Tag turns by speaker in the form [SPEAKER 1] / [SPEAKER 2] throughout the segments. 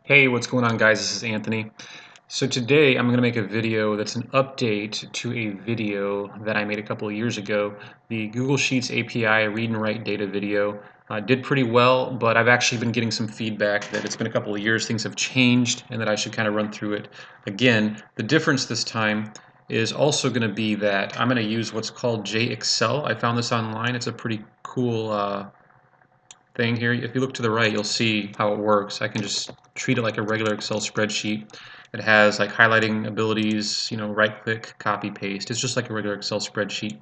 [SPEAKER 1] Hey, what's going on, guys? This is Anthony. So today I'm going to make a video that's an update to a video that I made a couple of years ago. The Google Sheets API read and write data video did pretty well, but I've actually been getting some feedback that it's been a couple of years, things have changed, and that I should kind of run through it again. The difference this time is also going to be that I'm going to use what's called JExcel. I found this online. It's a pretty cool thing here. If you look to the right, you'll see how it works. I can just treat it like a regular Excel spreadsheet. It has like highlighting abilities, right click, copy, paste. It's just like a regular Excel spreadsheet.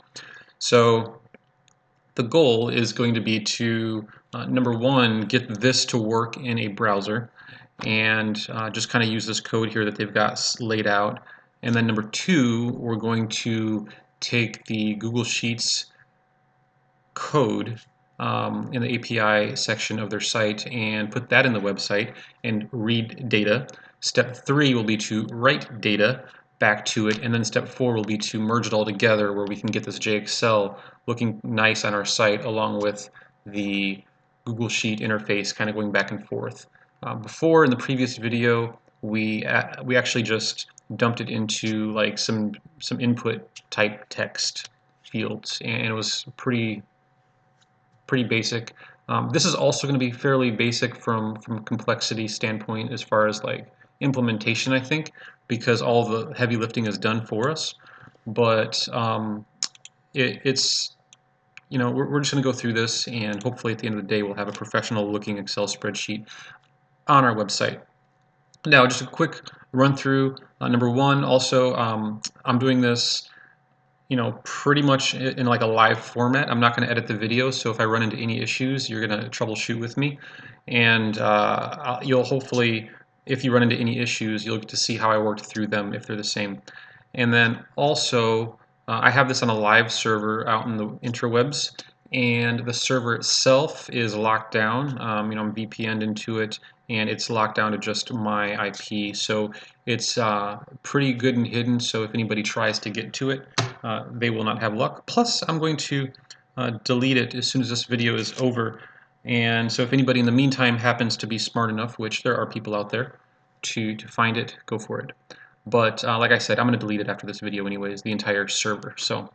[SPEAKER 1] So the goal is going to be to, number one, get this to work in a browser and just kind of use this code here that they've got laid out. And then number two, we're going to take the Google Sheets code in the API section of their site and put that in the website and read data. Step 3 will be to write data back to it, and then step 4 will be to merge it all together where we can get this JExcel looking nice on our site along with the Google Sheet interface kind of going back and forth. Before, in the previous video, we actually just dumped it into like some input type text fields, and it was pretty basic. This is also going to be fairly basic from complexity standpoint as far as like implementation, I think, because all the heavy lifting is done for us. But it's we're just going to go through this, and hopefully at the end of the day we'll have a professional looking Excel spreadsheet on our website. Now, just a quick run through. Number one, also I'm doing this pretty much in like a live format. I'm not going to edit the video, so if I run into any issues, you're going to troubleshoot with me, and you'll hopefully, if you run into any issues, you'll get to see how I worked through them if they're the same. And then also, I have this on a live server out in the interwebs, and the server itself is locked down. I'm VPN'd into it, and it's locked down to just my IP, so it's pretty good and hidden, so if anybody tries to get to it, they will not have luck. Plus, I'm going to delete it as soon as this video is over, and so if anybody in the meantime happens to be smart enough, which there are people out there, to find it, go for it. But like I said, I'm going to delete it after this video anyways, the entire server. So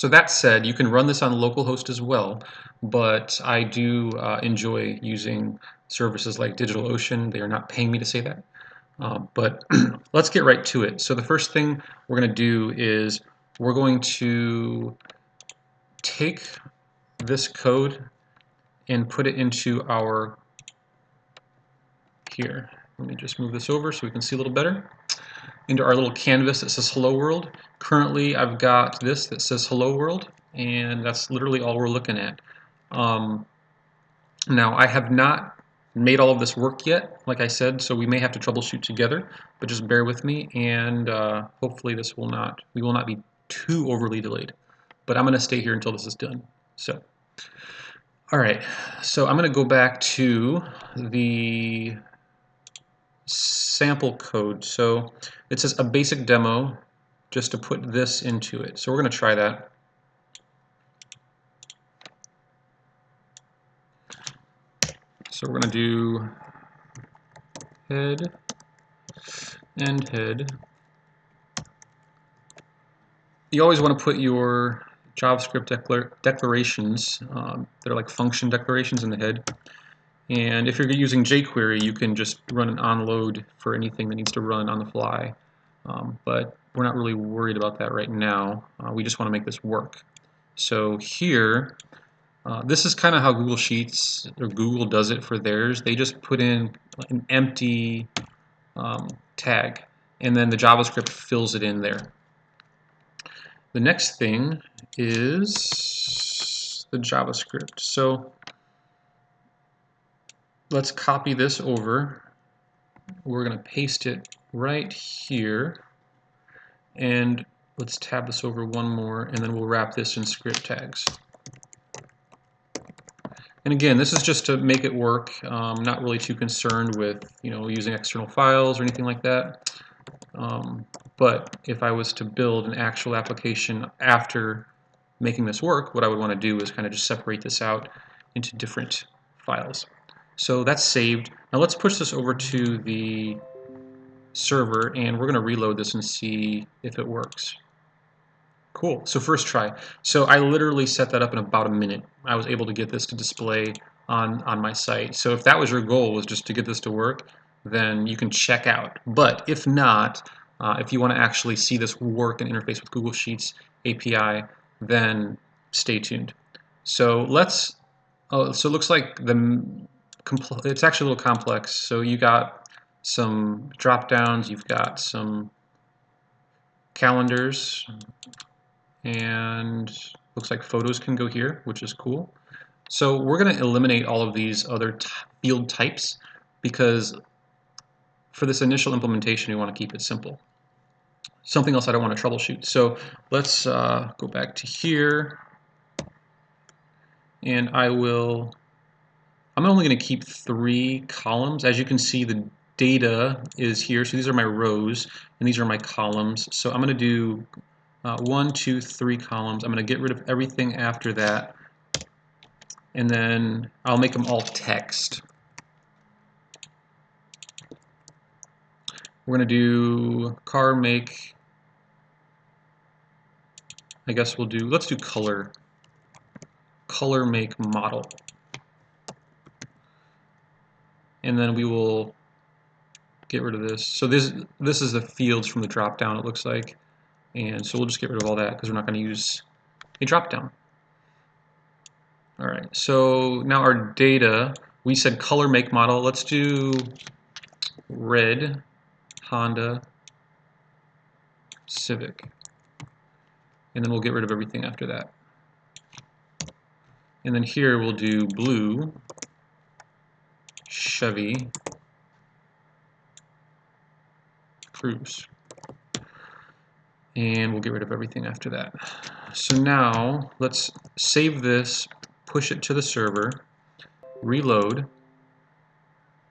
[SPEAKER 1] that said, you can run this on localhost as well, but I do enjoy using services like DigitalOcean. They are not paying me to say that. But let's get right to it. So the first thing we're going to do is we're going to take this code and put it into our, here, let me just move this over so we can see a little better, into our little canvas that says Hello World. Currently I've got this that says Hello World, and that's literally all we're looking at. Now, I have not made all of this work yet, like I said, so we may have to troubleshoot together, but just bear with me, and hopefully we will not be too overly delayed. But I'm going to stay here until this is done. So, all right, so I'm going to go back to the sample code. So it says a basic demo, just to put this into it. So we're going to try that. So we're going to do head and head. You always want to put your JavaScript declarations that are like function declarations in the head. And if you're using jQuery, you can just run an onload for anything that needs to run on the fly. But we're not really worried about that right now. We just want to make this work. So here, this is kind of how Google Sheets or Google does it for theirs. They just put in an empty tag, and then the JavaScript fills it in there. The next thing is the JavaScript. So let's copy this over. We're going to paste it right here, and let's tab this over one more, and then we'll wrap this in script tags. And again, this is just to make it work. Not really too concerned with using external files or anything like that. But if I was to build an actual application after making this work, what I would want to do is kind of just separate this out into different files. So that's saved. Now let's push this over to the server, and we're going to reload this and see if it works. Cool. So first try. So I literally set that up in about a minute. I was able to get this to display on my site. So if that was your goal, was just to get this to work, then you can check out. But if not, if you want to actually see this work and interface with Google Sheets API, then stay tuned. So let's. Oh, so it looks like it's actually a little complex. So you got some drop downs. You've got some calendars, and looks like photos can go here, which is cool. So we're going to eliminate all of these other field types because for this initial implementation, we want to keep it simple. Something else I don't want to troubleshoot. So let's go back to here, and I'm only going to keep 3 columns. As you can see, the data is here. So these are my rows, and these are my columns. So I'm going to do 1, 2, 3 columns. I'm going to get rid of everything after that, and then I'll make them all text. We're going to do car make. I guess let's do color make model. And then we will get rid of this. So this is the fields from the drop down, it looks like. And so we'll just get rid of all that because we're not going to use a drop down. All right, so now our data, we said color make model. Let's do red Honda Civic. And then we'll get rid of everything after that. And then here we'll do blue Chevy Cruze. And we'll get rid of everything after that. So now let's save this, push it to the server, reload.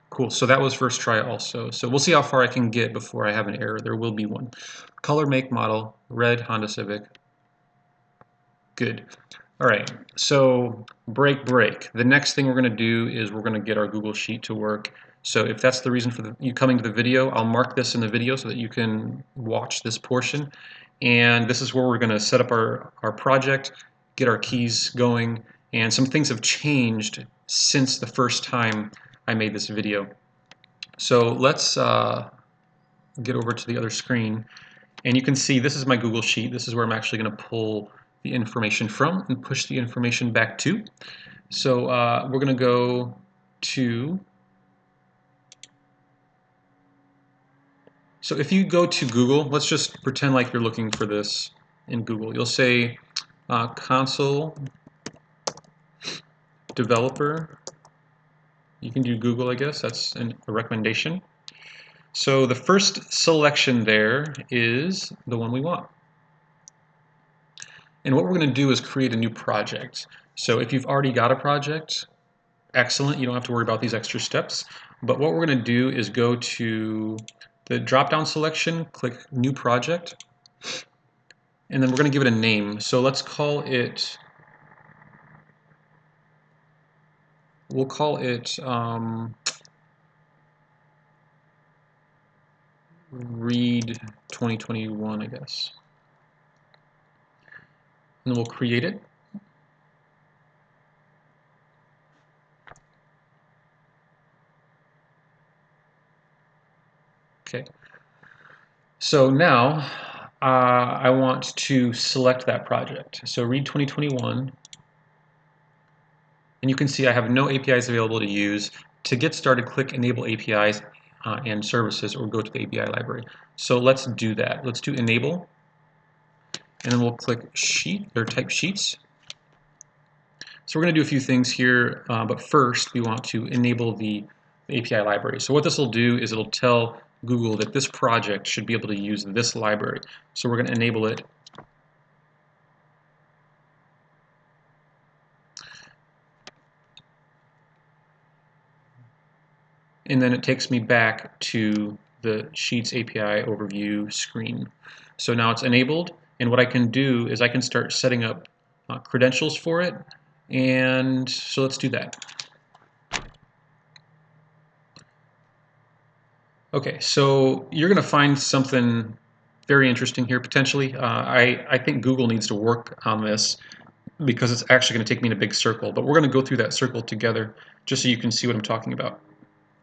[SPEAKER 1] Cool, so that was first try also. So we'll see how far I can get before I have an error. There will be one. Color make model, red Honda Civic. Good. All right, so break. The next thing we're going to do is we're going to get our Google Sheet to work. So if that's the reason for you coming to the video, I'll mark this in the video so that you can watch this portion. And this is where we're going to set up our project, get our keys going, and some things have changed since the first time I made this video. So let's get over to the other screen, and you can see this is my Google Sheet. This is where I'm actually going to pull the information from and push the information back to. So we're going to go to, so if you go to Google, let's just pretend like you're looking for this in Google. You'll say console developer. You can do Google, I guess. That's a recommendation. So the first selection there is the one we want. And what we're going to do is create a new project. So if you've already got a project, excellent. You don't have to worry about these extra steps. But what we're going to do is go to the drop-down selection, click New Project, and then we're going to give it a name. So let's call it, we'll call it Read 2021, I guess. And then we'll create it. Okay. So now I want to select that project. So Read 2021. And you can see I have no APIs available to use. To get started, click Enable APIs and Services, or go to the API library. So let's do that. Let's do Enable, and then we'll click Sheet, or type Sheets. So we're going to do a few things here, but first we want to enable the API library. So what this will do is it'll tell Google that this project should be able to use this library. So we're going to enable it. And then it takes me back to the Sheets API overview screen. So now it's enabled, and what I can do is I can start setting up credentials for it. And so let's do that. Okay, so you're going to find something very interesting here potentially. I think Google needs to work on this because it's actually going to take me in a big circle, but we're going to go through that circle together just so you can see what I'm talking about.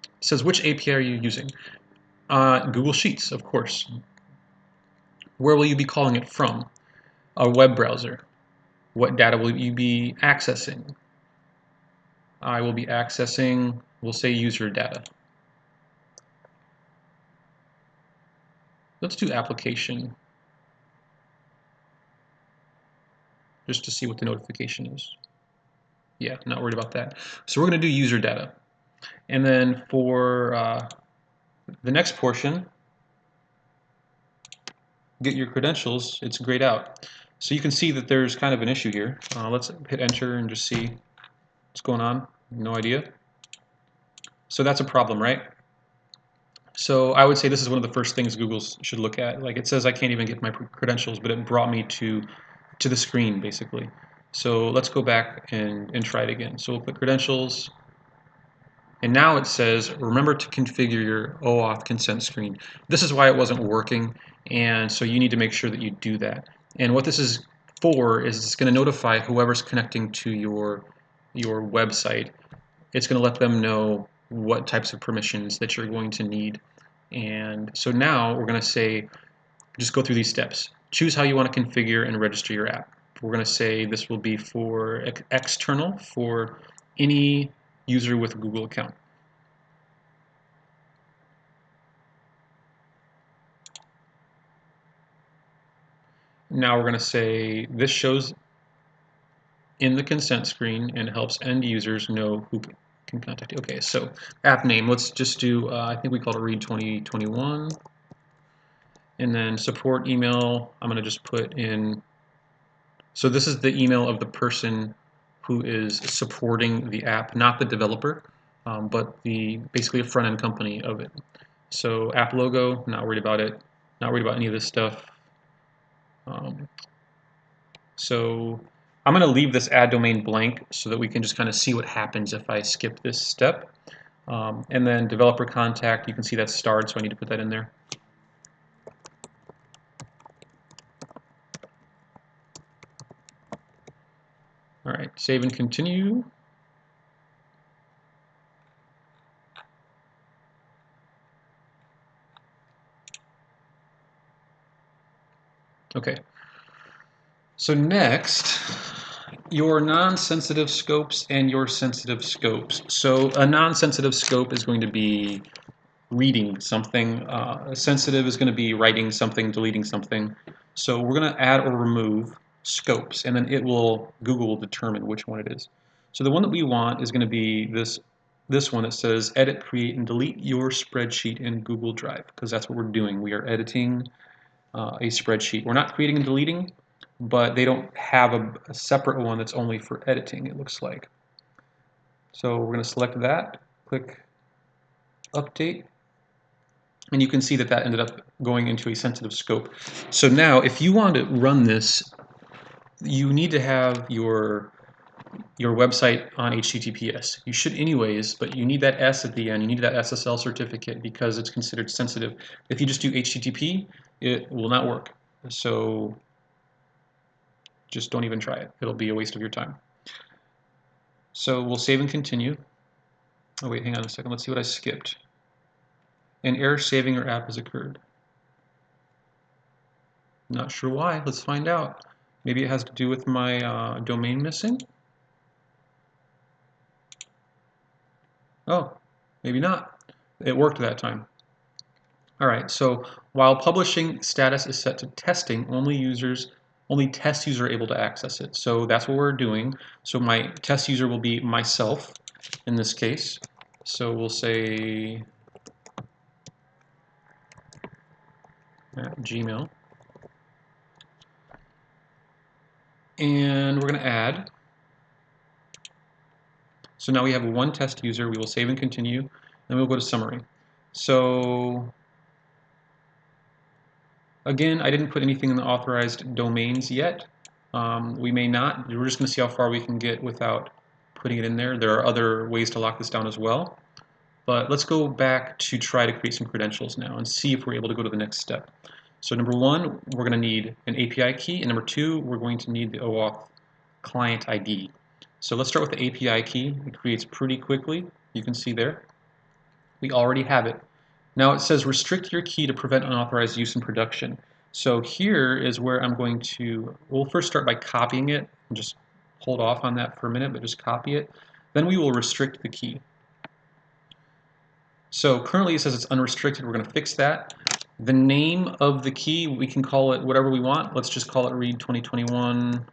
[SPEAKER 1] It says, which API are you using? Google Sheets, of course. Where will you be calling it from? A web browser. What data will you be accessing? I will be accessing, we'll say, user data. Let's do application, just to see what the notification is. Yeah, not worried about that. So we're going to do user data. And then for the next portion, get your credentials, it's grayed out. So you can see that there's kind of an issue here. Let's hit enter and just see what's going on. No idea. So that's a problem, right? So I would say this is one of the first things Google should look at. Like, it says I can't even get my credentials, but it brought me to the screen basically. So let's go back and try it again. So we'll click credentials, and now it says remember to configure your OAuth consent screen. This is why it wasn't working, and so you need to make sure that you do that. And what this is for is it's going to notify whoever's connecting to your website. It's going to let them know what types of permissions that you're going to need. And so now we're going to say, just go through these steps. Choose how you want to configure and register your app. We're going to say this will be for external, for any user with a Google account. Now we're going to say this shows in the consent screen and helps end users know who can contact you. Okay, so app name, let's just do, I think we called it read 2021. And then support email, I'm going to just put in, so this is the email of the person who is supporting the app, not the developer, but basically a front-end company of it. So app logo, not worried about it, not worried about any of this stuff. So I'm going to leave this add domain blank so that we can just kind of see what happens if I skip this step. And then developer contact, you can see that's starred, so I need to put that in there. All right, save and continue. Okay. So next, your non-sensitive scopes and your sensitive scopes. So a non-sensitive scope is going to be reading something. A sensitive is going to be writing something, deleting something. So we're going to add or remove scopes, and then Google will determine which one it is. So the one that we want is going to be this one that says edit, create, and delete your spreadsheet in Google Drive, because that's what we're doing. We are editing a spreadsheet. We're not creating and deleting, but they don't have a separate one that's only for editing, it looks like. So we're going to select that, click update, and you can see that that ended up going into a sensitive scope. So now if you want to run this, you need to have your website on HTTPS. You should anyways, but you need that S at the end. You need that SSL certificate because it's considered sensitive. If you just do HTTP, it will not work. So just don't even try it. It'll be a waste of your time. So we'll save and continue. Oh wait, hang on a second. Let's see what I skipped. An error saving your app has occurred. Not sure why. Let's find out. Maybe it has to do with my domain missing. Oh, maybe not. It worked that time. All right, so while publishing status is set to testing, only test users are able to access it. So that's what we're doing. So my test user will be myself in this case. So we'll say Gmail. And we're going to add. So now we have one test user. We will save and continue. Then we'll go to summary. So again, I didn't put anything in the authorized domains yet. We may not. We're just going to see how far we can get without putting it in there. There are other ways to lock this down as well. But let's go back to try to create some credentials now and see if we're able to go to the next step. So number one, we're going to need an API key, and number two, we're going to need the OAuth client ID. So let's start with the API key. It creates pretty quickly. You can see there. We already have it. Now it says restrict your key to prevent unauthorized use in production. So here is where I'm going to, we'll first start by copying it, and just hold off on that for a minute, but just copy it. Then we will restrict the key. So currently it says it's unrestricted. We're going to fix that. The name of the key, we can call it whatever we want. Let's just call it read 2021.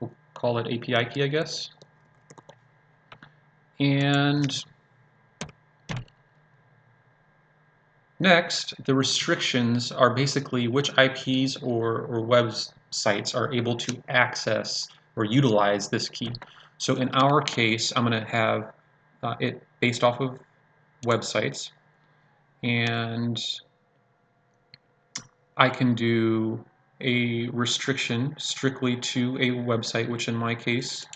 [SPEAKER 1] We'll call it API key, I guess. And next, the restrictions are basically which IPs or websites are able to access or utilize this key. So in our case, I'm going to have it based off of websites, and I can do a restriction strictly to a website, which in my case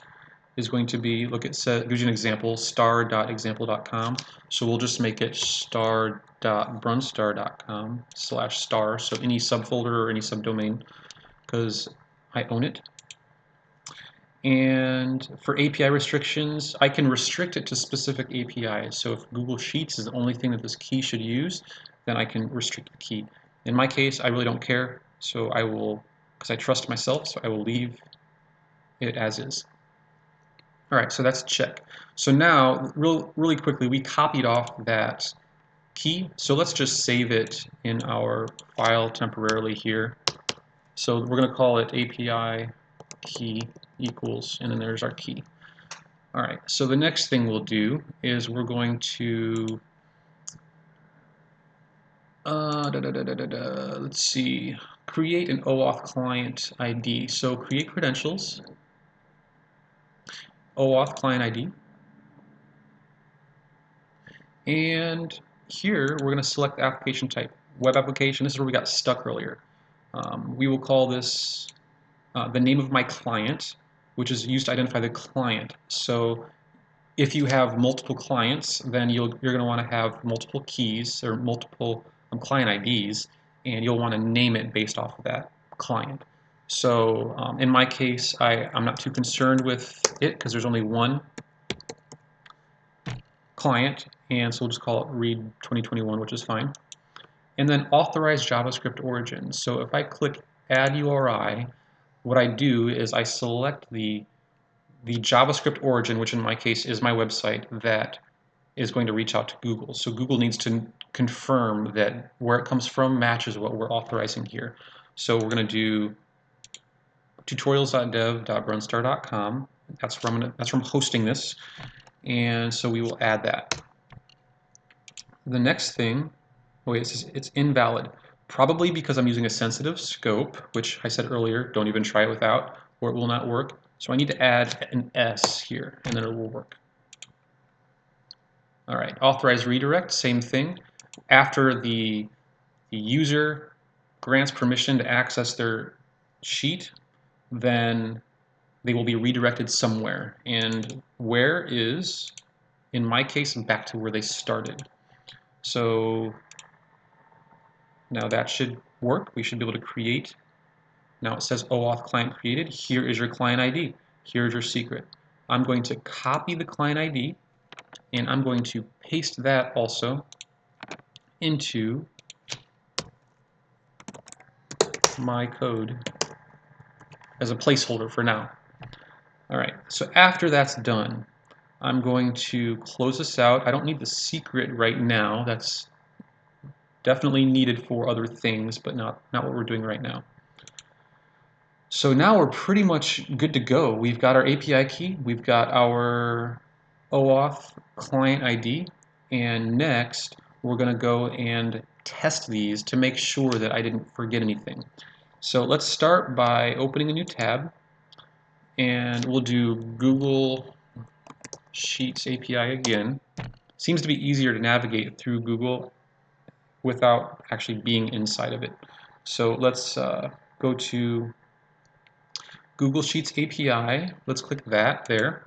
[SPEAKER 1] is going to be, look, it gives you an example, star.example.com. So we'll just make it star.brunstar.com/star, so any subfolder or any subdomain, because I own it. And for API restrictions, I can restrict it to specific APIs. So if Google Sheets is the only thing that this key should use, then I can restrict the key. In my case, I really don't care, so I will, because I trust myself, so I will leave it as is. All right, so that's check. So now, really quickly, we copied off that key. So let's just save it in our file temporarily here. So we're going to call it API key equals, and then there's our key. All right, so the next thing we'll do is we're going to, let's see, create an OAuth client ID. So create credentials, OAuth client ID. And here we're going to select the application type, web application. This is where we got stuck earlier. We will call this the name of my client, which is used to identify the client. So if you have multiple clients, then you're going to want to have multiple keys or multiple client IDs, and you'll want to name it based off of that client. So in my case, I'm not too concerned with it because there's only one client, and so we'll just call it read 2021, which is fine. And then authorize JavaScript origin. So if I click add URI, what I do is I select the JavaScript origin, which in my case is my website, that is going to reach out to Google. So Google needs to confirm that where it comes from matches what we're authorizing here. So we're going to do tutorials.dev.brunstar.com. That's where I'm hosting this, and so we will add that. The next thing, oh wait, it says it's invalid. Probably because I'm using a sensitive scope, which I said earlier, don't even try it without, or it will not work. So I need to add an S here, and then it will work. All right, authorize redirect, same thing. After the user grants permission to access their sheet, then they will be redirected somewhere. And where is, in my case, back to where they started. So now that should work. We should be able to create. Now it says OAuth client created. Here is your client ID. Here's your secret. I'm going to copy the client ID, and I'm going to paste that also into my code as a placeholder for now. All right, so after that's done, I'm going to close this out. I don't need the secret right now. That's definitely needed for other things, but not what we're doing right now. So now we're pretty much good to go. We've got our API key, we've got our OAuth client ID, and next we're going to go and test these to make sure that I didn't forget anything. So let's start by opening a new tab, and we'll do Google Sheets API again. Seems to be easier to navigate through Google without actually being inside of it. So let's go to Google Sheets API. Let's click that there.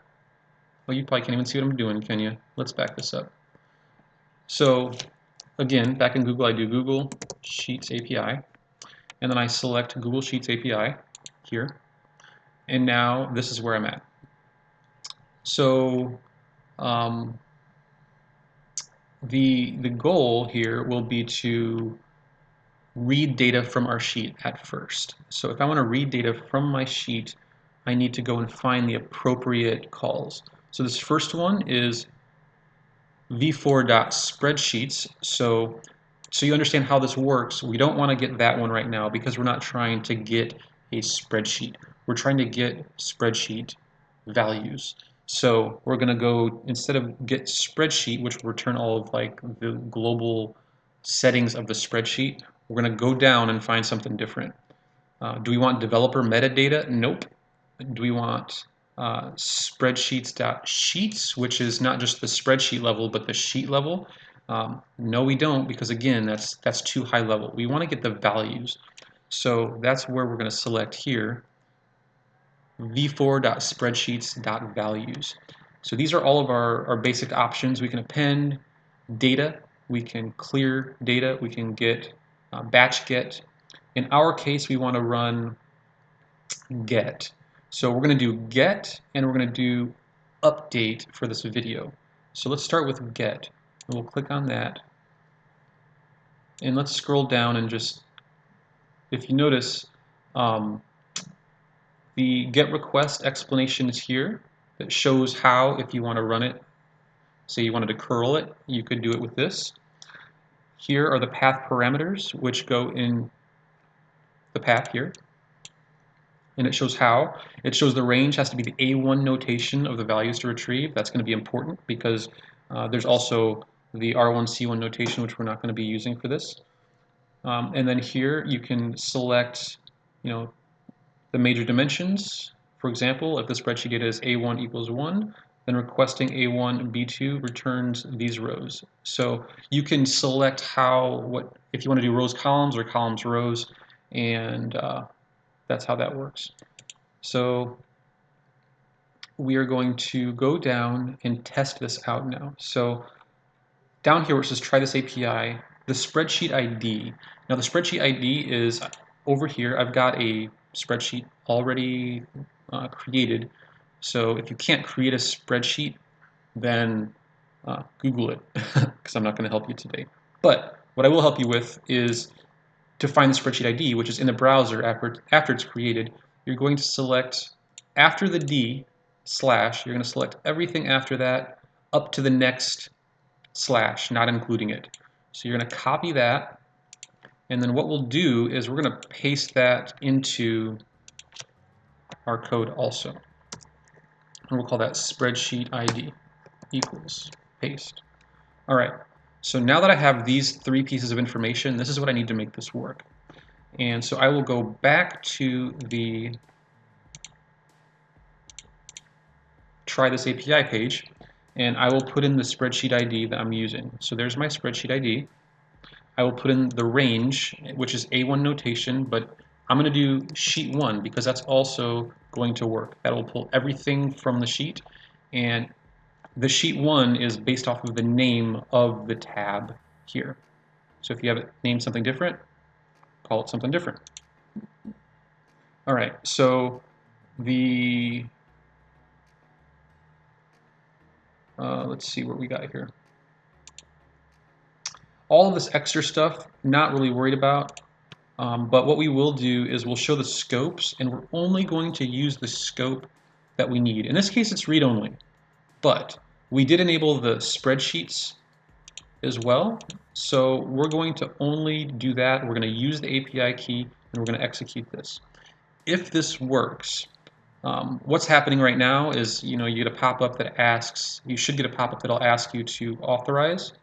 [SPEAKER 1] Well, you probably can't even see what I'm doing, can you? Let's back this up. So again, back in Google, I do Google Sheets API, and then I select Google Sheets API here, and now this is where I'm at. So the goal here will be to read data from our sheet at first. So if I want to read data from my sheet, I need to go and find the appropriate calls. So this first one is v4.spreadsheets. So you understand how this works, we don't want to get that one right now because we're not trying to get a spreadsheet. We're trying to get spreadsheet values. So we're going to go, instead of get spreadsheet, which will return all of like the global settings of the spreadsheet, we're going to go down and find something different. Do we want developer metadata? Nope. Do we want spreadsheets.sheets, which is not just the spreadsheet level, but the sheet level? No, we don't, because again, that's too high level. We want to get the values. So that's where we're going to select here, v4.spreadsheets.values. So these are all of our basic options. We can append data, we can clear data, we can get batch get. In our case, we want to run get. So we're going to do get, and we're going to do update for this video. So let's start with get. We'll click on that. And let's scroll down and just, if you notice, the get request explanation is here. That shows how, if you want to run it, say you wanted to curl it, you could do it with this. Here are the path parameters, which go in the path here. And it shows how. It shows the range has to be the A1 notation of the values to retrieve. That's going to be important because there's also the R1, C1 notation, which we're not going to be using for this. And then here you can select, the major dimensions. For example, if the spreadsheet data is A1 equals 1, then requesting A1 B2 returns these rows. So you can select if you want to do rows columns or columns rows, and that's how that works. So we are going to go down and test this out now. So down here where it says try this API, the spreadsheet ID. Now the spreadsheet ID is over here. I've got a spreadsheet already created. So if you can't create a spreadsheet, then Google it, because I'm not going to help you today. But what I will help you with is to find the spreadsheet ID, which is in the browser after it's created. You're going to select, after the D slash, you're going to select everything after that up to the next slash, not including it. So you're going to copy that, and then what we'll do is we're going to paste that into our code also. And we'll call that spreadsheet ID equals paste. All right, so now that I have these three pieces of information, this is what I need to make this work. And so I will go back to the try this API page, and I will put in the spreadsheet ID that I'm using. So there's my spreadsheet ID. I will put in the range, which is A1 notation, but I'm going to do sheet 1 because that's also going to work. That will pull everything from the sheet, and the sheet 1 is based off of the name of the tab here. So if you have it named something different, call it something different. All right, so let's see what we got here. All of this extra stuff, not really worried about, but what we will do is we'll show the scopes, and we're only going to use the scope that we need. In this case, it's read-only, but we did enable the spreadsheets as well, so we're going to only do that. We're going to use the API key, and we're going to execute this. If this works, what's happening right now is, you get a pop-up that asks, you should get a pop-up that'll ask you to authorize.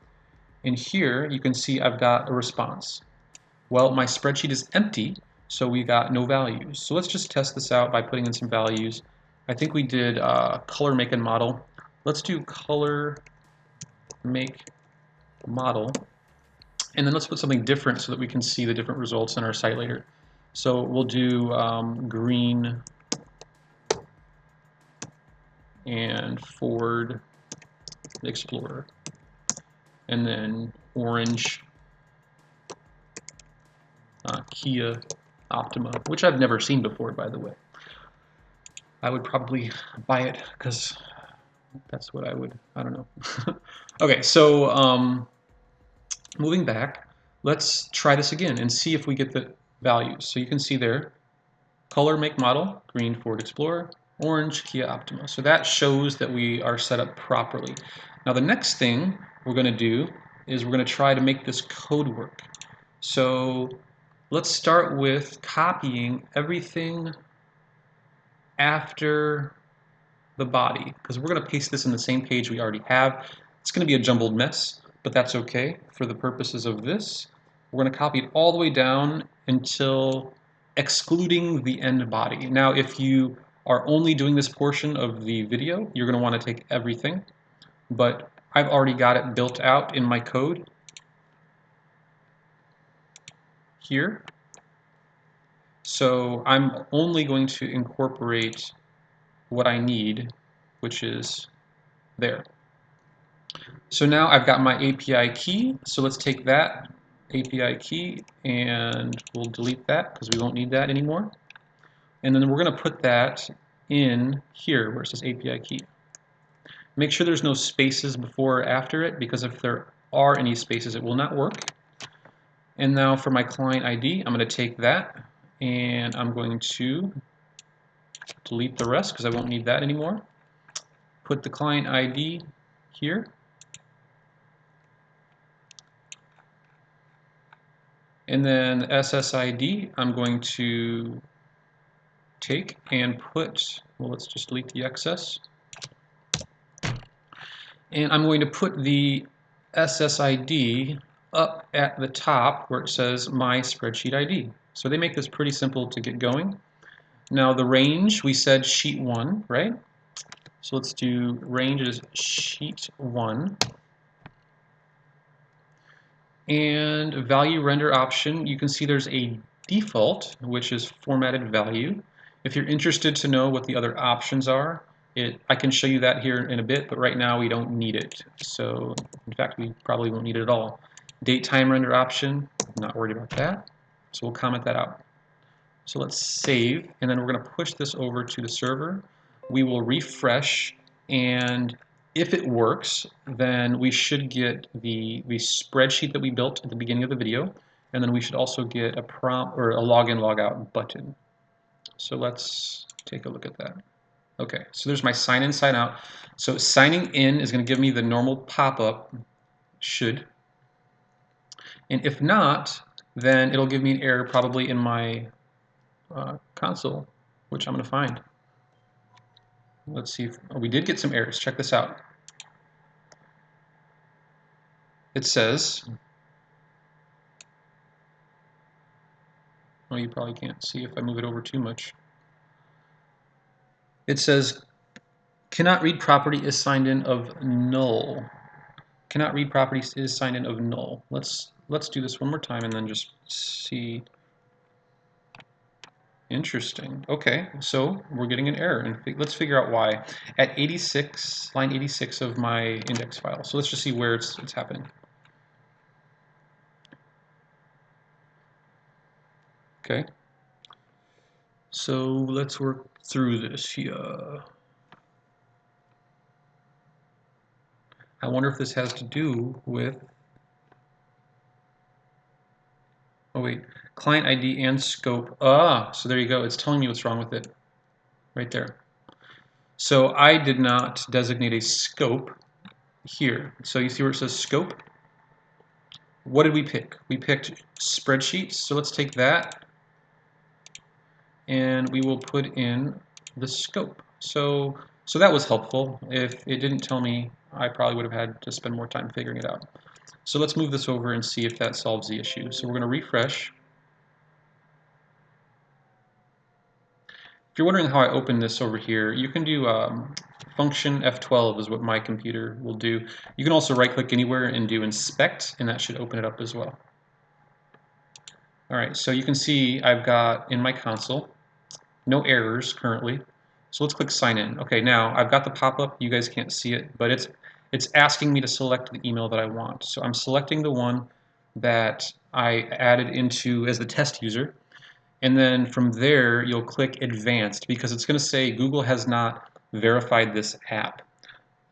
[SPEAKER 1] And here you can see I've got a response. Well, my spreadsheet is empty, so we got no values. So let's just test this out by putting in some values. I think we did color, make, and model. Let's do color, make, model. And then let's put something different so that we can see the different results in our site later. So we'll do green and Ford Explorer. and then orange Kia Optima, which I've never seen before, by the way. I would probably buy it because that's what I don't know. Okay, so moving back, let's try this again and see if we get the values. So you can see there, color, make, model, green Ford Explorer, orange Kia Optima. So that shows that we are set up properly. Now the next thing we're going to do is we're going to try to make this code work. So let's start with copying everything after the body, because we're going to paste this in the same page we already have. It's going to be a jumbled mess, but that's okay for the purposes of this. We're going to copy it all the way down until excluding the end body. Now, if you are only doing this portion of the video, you're going to want to take everything, but I've already got it built out in my code here. So I'm only going to incorporate what I need, which is there. So now I've got my API key, so let's take that API key and we'll delete that because we won't need that anymore. And then we're going to put that in here where it says API key. Make sure there's no spaces before or after it, because if there are any spaces, it will not work. And now for my client ID, I'm going to take that and I'm going to delete the rest because I won't need that anymore. Put the client ID here. And then SSID, I'm going to take and put, well, let's just delete the excess. And I'm going to put the SSID up at the top where it says My Spreadsheet ID. So they make this pretty simple to get going. Now the range, we said sheet 1, right? So let's do range is sheet 1. And value render option, you can see there's a default, which is formatted value. If you're interested to know what the other options are, I can show you that here in a bit, but right now we don't need it. So in fact, we probably won't need it at all. Date time render option, not worried about that. So we'll comment that out. So let's save, and then we're going to push this over to the server. We will refresh, and if it works, then we should get the spreadsheet that we built at the beginning of the video, and then we should also get a prompt or a login logout button. So let's take a look at that. Okay, so there's my sign in, sign out. So signing in is going to give me the normal pop-up, should. And if not, then it'll give me an error probably in my console, which I'm going to find. Let's see if we did get some errors. Check this out. It says, oh, you probably can't see if I move it over too much. It says, cannot read property is signed in of null. Cannot read property is signed in of null. Let's do this one more time and then just see. Interesting. Okay, so we're getting an error, and let's figure out why. At 86, line 86 of my index file. So let's just see where it's happening. Okay. So let's work through this here. I wonder if this has to do with, oh wait, client ID and scope. Ah, so there you go. It's telling me what's wrong with it right there. So I did not designate a scope here. So you see where it says scope? What did we pick? We picked spreadsheets. So let's take that and we will put in the scope. So that was helpful. If it didn't tell me, I probably would have had to spend more time figuring it out. So let's move this over and see if that solves the issue. So we're going to refresh. If you're wondering how I open this over here, you can do function F12 is what my computer will do. You can also right-click anywhere and do inspect, and that should open it up as well. All right, so you can see I've got in my console no errors currently. So let's click sign in. Okay, now I've got the pop-up. You guys can't see it, but it's it's asking me to select the email that I want. So I'm selecting the one that I added into as the test user. And then from there, you'll click Advanced because it's going to say Google has not verified this app.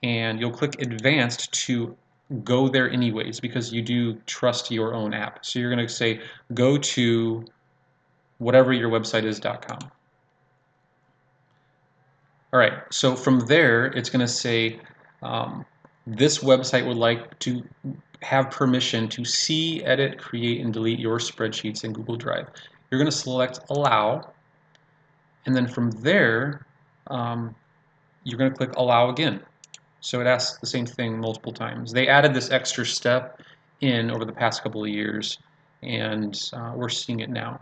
[SPEAKER 1] And you'll click Advanced to go there anyways because you do trust your own app. So you're going to say go to whatever your website is.com. All right, so from there, it's going to say this website would like to have permission to see, edit, create, and delete your spreadsheets in Google Drive. You're going to select Allow, and then from there, you're going to click Allow again. So it asks the same thing multiple times. They added this extra step in over the past couple of years, and we're seeing it now.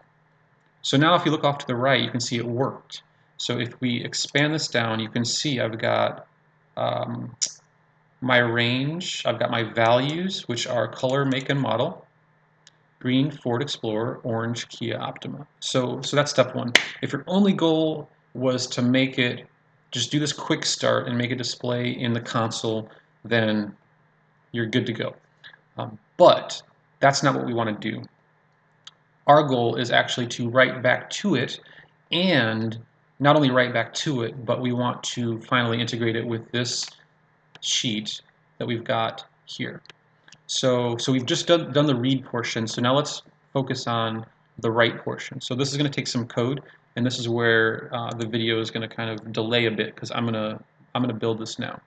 [SPEAKER 1] So now if you look off to the right, you can see it worked. So if we expand this down, you can see I've got my range, I've got my values, which are color, make, and model, green, Ford Explorer, orange, Kia Optima. So that's step one. If your only goal was to make it, just do this quick start and make it display in the console, then you're good to go. But that's not what we want to do. Our goal is actually to write back to it, and not only write back to it, but we want to finally integrate it with this sheet that we've got here. So we've just done the read portion, so now let's focus on the write portion. So this is going to take some code, and this is where the video is going to kind of delay a bit because I'm gonna build this now.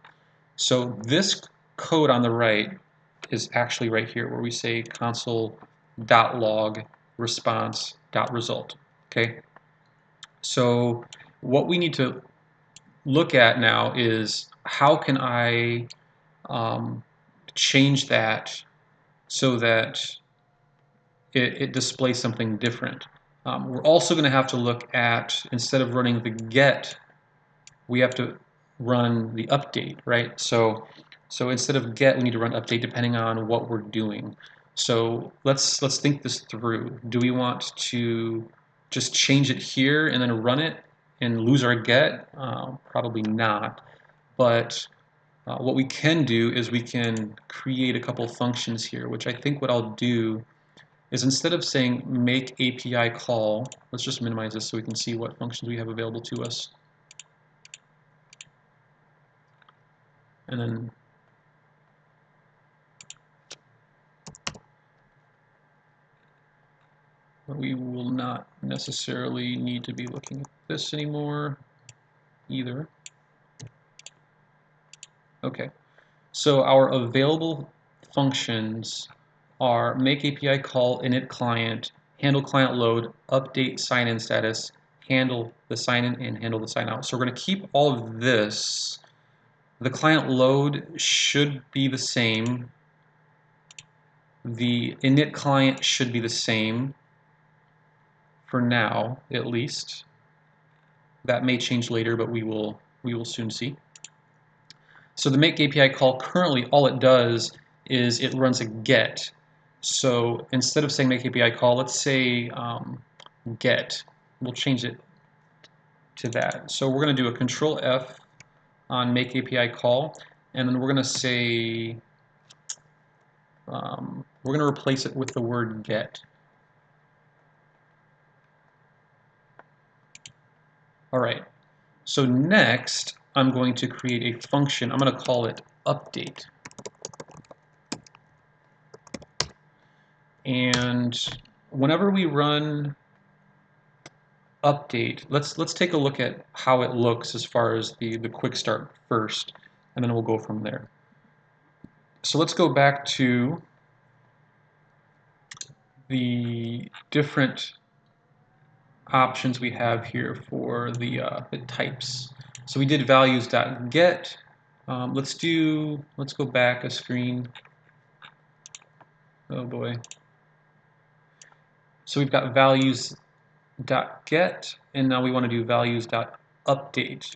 [SPEAKER 1] So this code on the right is actually right here where we say console.log response.result. Okay. So what we need to look at now is how can I change that so that it displays something different. We're also going to have to look at, instead of running the get, we have to run the update, right? So instead of get, we need to run update depending on what we're doing. So let's think this through. Do we want to just change it here and then run it and lose our get? Probably not. But what we can do is we can create a couple functions here, which I think what I'll do is instead of saying make API call, let's just minimize this so we can see what functions we have available to us. And then we will not necessarily need to be looking at this anymore either. Okay, so our available functions are make API call, init client, handle client load, update sign-in status, handle the sign-in, and handle the sign-out. So we're going to keep all of this. The client load should be the same. The init client should be the same for now, at least. That may change later, but we will soon see. So the make API call, currently all it does is it runs a get. So instead of saying make API call, let's say get. We'll change it to that. So we're going to do a control F on make API call, and then we're going to say, we're going to replace it with the word get. All right, so next I'm going to create a function. I'm going to call it update. And whenever we run update, let's take a look at how it looks as far as the quick start first, and then we'll go from there. So let's go back to the different options we have here for the types. So we did values.get. Let's go back a screen. Oh boy. So we've got values.get, and now we want to do values.update.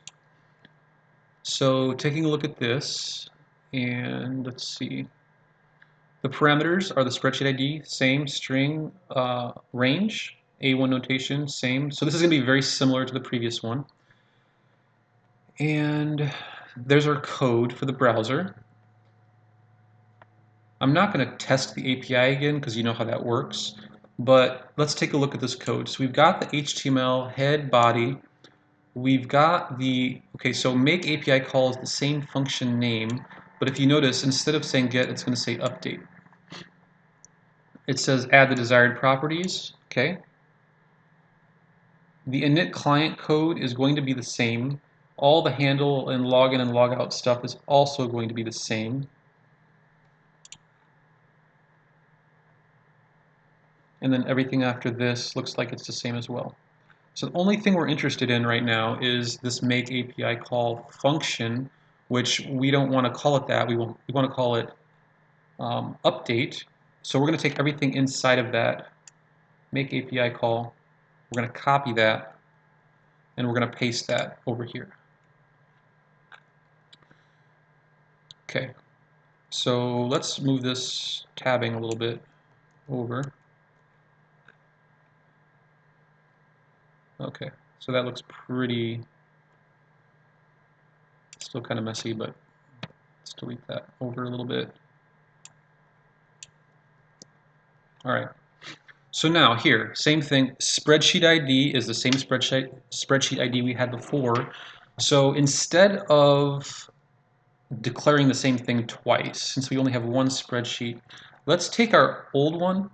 [SPEAKER 1] So taking a look at this, and let's see. The parameters are the spreadsheet ID, same, string, range, A1 notation, same. So this is going to be very similar to the previous one. And there's our code for the browser. I'm not going to test the API again because you know how that works, but let's take a look at this code. So we've got the HTML head, body. We've got the, okay, so make API call is the same function name, but if you notice, instead of saying get, it's going to say update. It says add the desired properties, okay? The init client code is going to be the same. All the handle and login and logout stuff is also going to be the same. And then everything after this looks like it's the same as well. So the only thing we're interested in right now is this make API call function, which we don't want to call it that. We want to call it update. So we're going to take everything inside of that make API call. We're going to copy that, and we're going to paste that over here. Okay, so let's move this tabbing a little bit over. Okay, so that looks pretty, still kind of messy, but let's delete that over a little bit. All right, so now here, same thing, spreadsheet ID is the same spreadsheet ID we had before. So instead of declaring the same thing twice, since we only have one spreadsheet, let's take our old one,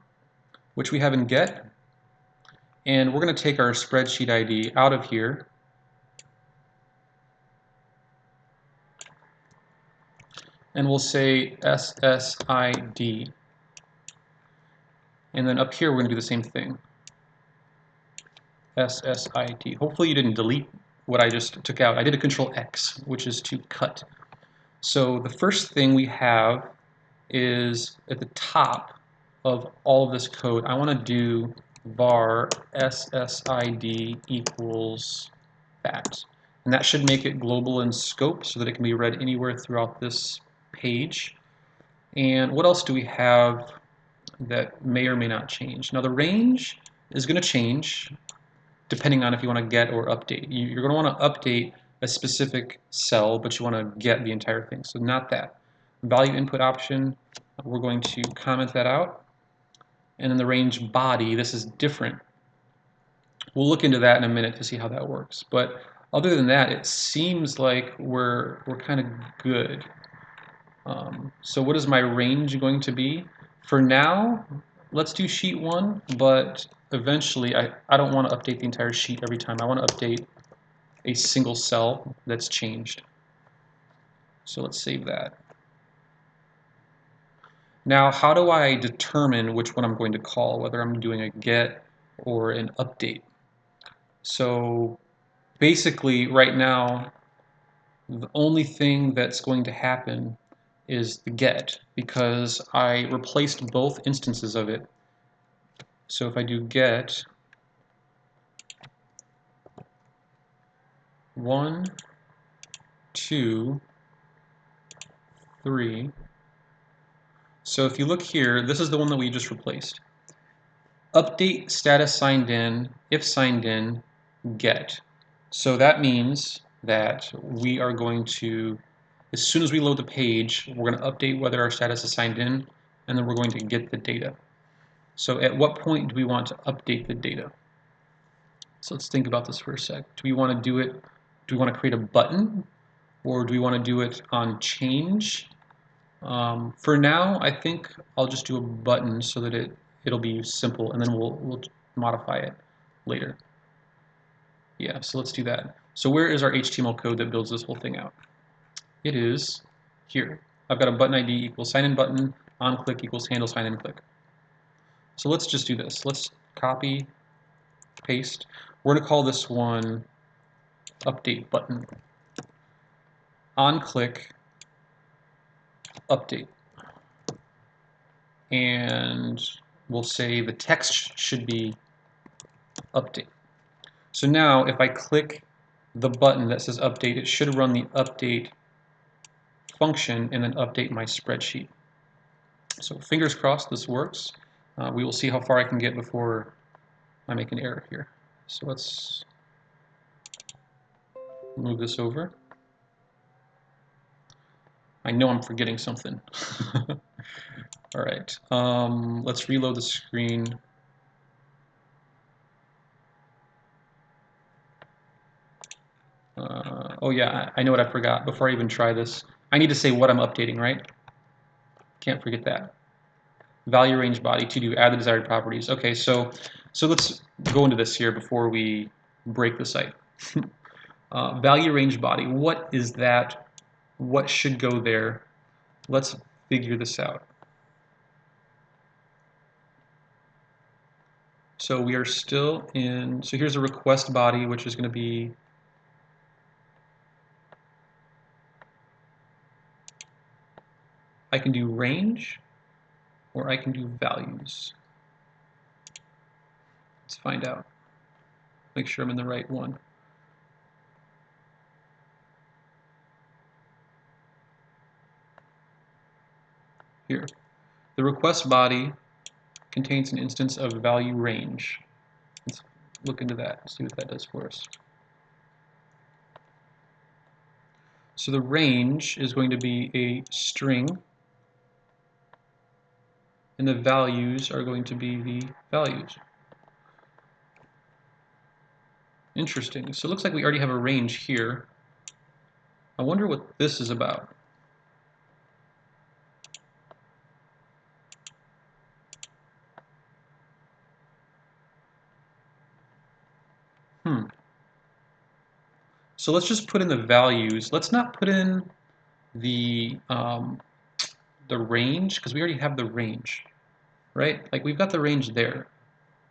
[SPEAKER 1] which we have in get, and we're going to take our spreadsheet ID out of here, and we'll say SSID. And then up here we're going to do the same thing, SSID. Hopefully you didn't delete what I just took out. I did a Control X, which is to cut. So the first thing we have is at the top of all of this code, I want to do var SSID equals that. And that should make it global in scope so that it can be read anywhere throughout this page. And what else do we have that may or may not change? Now the range is going to change depending on if you want to get or update. You're going to want to update a specific cell, but you want to get the entire thing. So not that. Value input option, we're going to comment that out. And then the range body, this is different. We'll look into that in a minute to see how that works. But other than that, it seems like we're kind of good. So what is my range going to be? For now, let's do sheet 1, but eventually I don't want to update the entire sheet every time. I want to update a single cell that's changed. So let's save that. Now, how do I determine which one I'm going to call, whether I'm doing a get or an update? So basically, right now, the only thing that's going to happen is the get, because I replaced both instances of it. So if I do get 1, 2, 3. So if you look here, this is the one that we just replaced. Update status signed in, if signed in, get. So that means that we are going to, as soon as we load the page, we're going to update whether our status is signed in, and then we're going to get the data. So at what point do we want to update the data? So let's think about this for a sec. Do we want to do it, do we want to create a button, or do we want to do it on change? For now, I think I'll just do a button so that it'll be simple, and then we'll modify it later. Yeah, so let's do that. So where is our HTML code that builds this whole thing out? It is here. I've got a button ID equals sign in button, on click equals handle sign in click. So let's just do this. Let's copy, paste. We're going to call this one update button. On click, update. And we'll say the text should be update. So now if I click the button that says update, it should run the update function and then update my spreadsheet. So fingers crossed this works. We will see how far I can get before I make an error here. So let's move this over. I know I'm forgetting something. All right, let's reload the screen. Oh yeah, I know what I forgot. Before I even try this, I need to say what I'm updating, right? Can't forget that. Value range body to do, add the desired properties. Okay, so let's go into this here before we break the site. Value range body, what is that? What should go there? Let's figure this out. So we are still in, so here's a request body, which is going to be I can do range or I can do values. Let's find out. Make sure I'm in the right one. Here. The request body contains an instance of value range. Let's look into that, see what that does for us. So the range is going to be a string, and the values are going to be the values. Interesting. So it looks like we already have a range here. I wonder what this is about. So let's just put in the values. Let's not put in the range, because we already have the range, right? Like we've got the range there.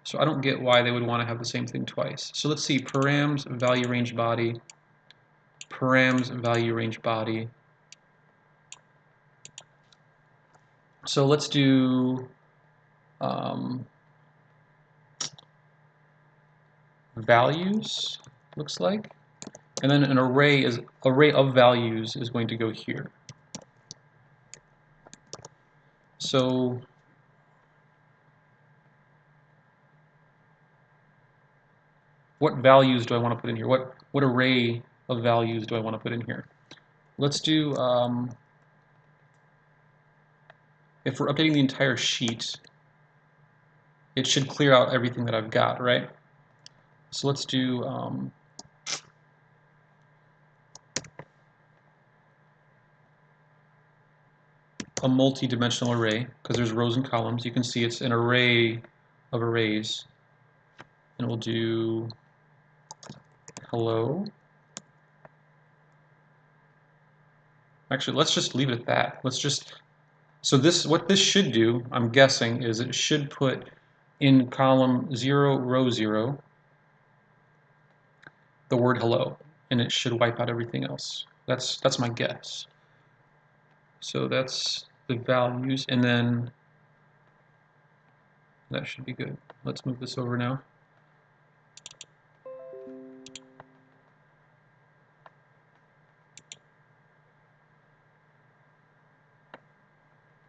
[SPEAKER 1] So I don't get why they would want to have the same thing twice. So let's see, params value range body, params value range body. So let's do values, looks like. And then an array of values is going to go here. So what values do I want to put in here? What array of values do I want to put in here? Let's do, if we're updating the entire sheet, it should clear out everything that I've got, right? So let's do a multi-dimensional array, because there's rows and columns. You can see it's an array of arrays. And we'll do hello. Actually, let's just leave it at that. Let's just, so this, what this should do, I'm guessing, is it should put in column 0, row 0, the word hello, and it should wipe out everything else. That's my guess. So that's the values, and then that should be good. Let's move this over now.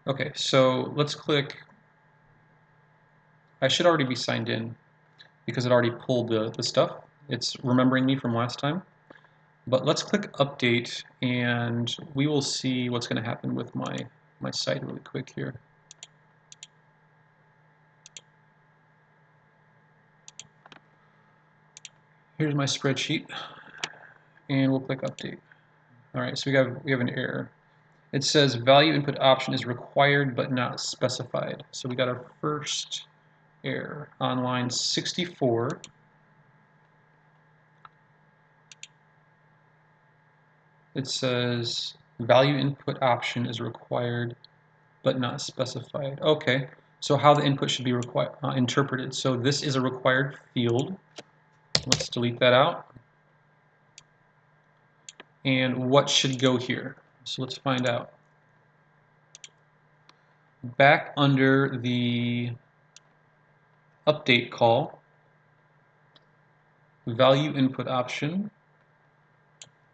[SPEAKER 1] Okay, so let's click, I should already be signed in because it already pulled the stuff. It's remembering me from last time. But let's click update and we will see what's going to happen with my site really quick here. Here's my spreadsheet and we'll click update. All right, so we have an error. It says value input option is required but not specified. So we got our first error on line 64. It says value input option is required but not specified. Okay, so how the input should be interpreted. So this is a required field. Let's delete that out. And what should go here? So let's find out. Back under the update call, value input option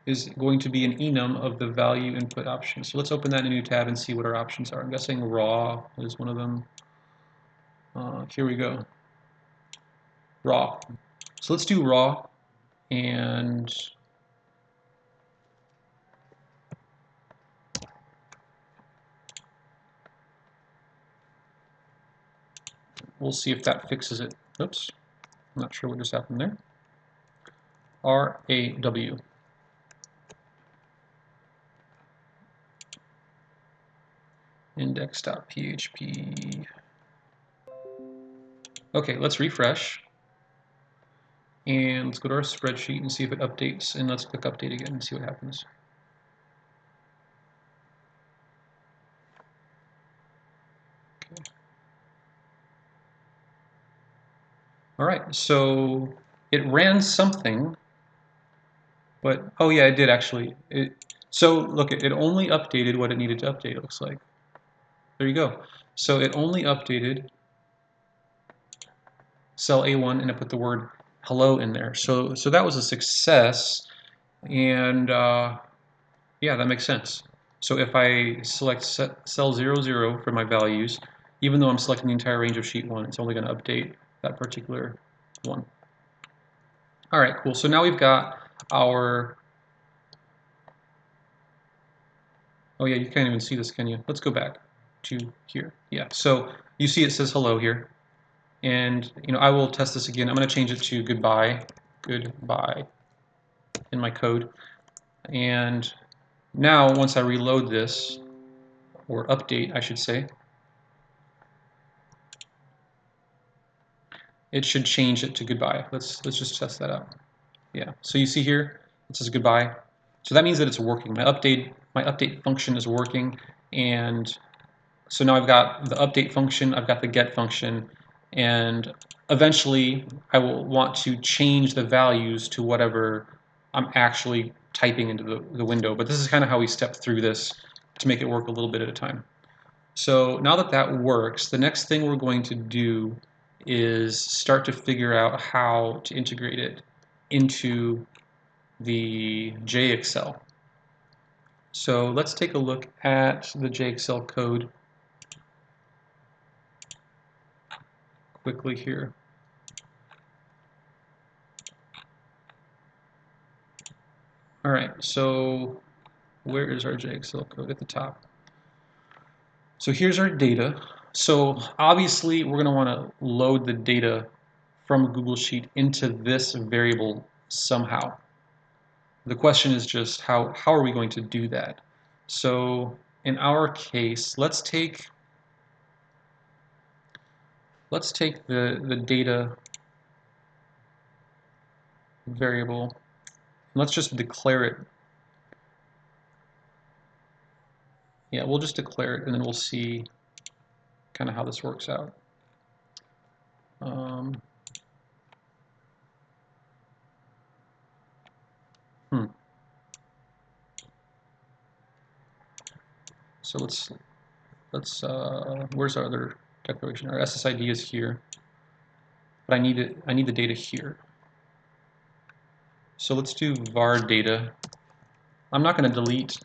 [SPEAKER 1] is going to be an enum of the value input option. So let's open that in a new tab and see what our options are. I'm guessing raw is one of them. Here we go. Raw. So let's do raw, and we'll see if that fixes it. Oops, I'm not sure what just happened there. RAW. Index.php. Okay, let's refresh. And let's go to our spreadsheet and see if it updates. And let's click update again and see what happens. Okay. All right, so it ran something, but oh yeah, it did actually. So look, it only updated what it needed to update, it looks like. There you go. So it only updated cell A1 and it put the word hello in there. So that was a success, and yeah, that makes sense. So if I select cell 00 for my values, even though I'm selecting the entire range of sheet 1, it's only going to update that particular one. All right, cool. So now we've got our... Oh yeah, you can't even see this, can you? Let's go back to here. Yeah, so you see it says hello here. And I will test this again. I'm going to change it to goodbye in my code. And now once I reload this, or update I should say, it should change it to goodbye. Let's just test that out. Yeah, so you see here it says goodbye. So that means that it's working. My update function is working, and so now I've got the update function, I've got the get function, and eventually I will want to change the values to whatever I'm actually typing into the window. But this is kind of how we step through this to make it work a little bit at a time. So now that that works, the next thing we're going to do is start to figure out how to integrate it into the JExcel. So let's take a look at the JExcel code quickly here. All right, so where is our JExcel code? At the top. So here's our data. So obviously we're going to want to load the data from a Google Sheet into this variable somehow. The question is just how are we going to do that? So in our case, let's take the data variable. Let's just declare it. Yeah, we'll just declare it, and then we'll see kind of how this works out. So let's where's our other declaration? Our SSID is here, but I need the data here. So let's do var data. I'm not going to delete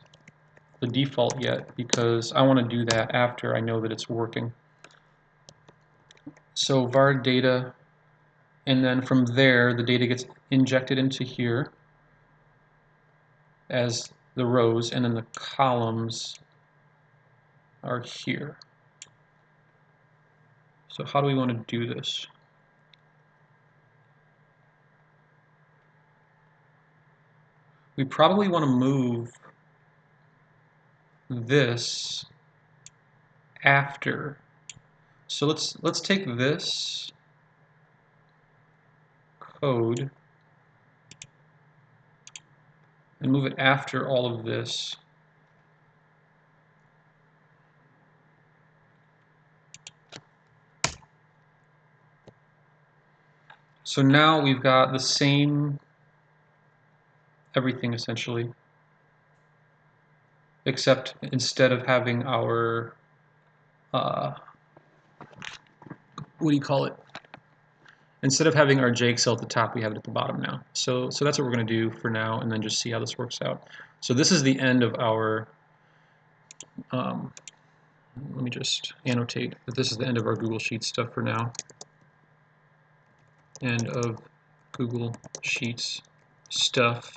[SPEAKER 1] the default yet because I want to do that after I know that it's working. So var data, and then from there the data gets injected into here as the rows, and then the columns are here. So how do we want to do this? We probably want to move this after. So let's take this code and move it after all of this. So now we've got the same everything essentially, except instead of having our what do you call it? Instead of having our JExcel at the top, we have it at the bottom now. So that's what we're going to do for now, and then just see how this works out. So this is the end of our, let me just annotate that this is the end of our Google Sheets stuff for now. End of Google Sheets stuff.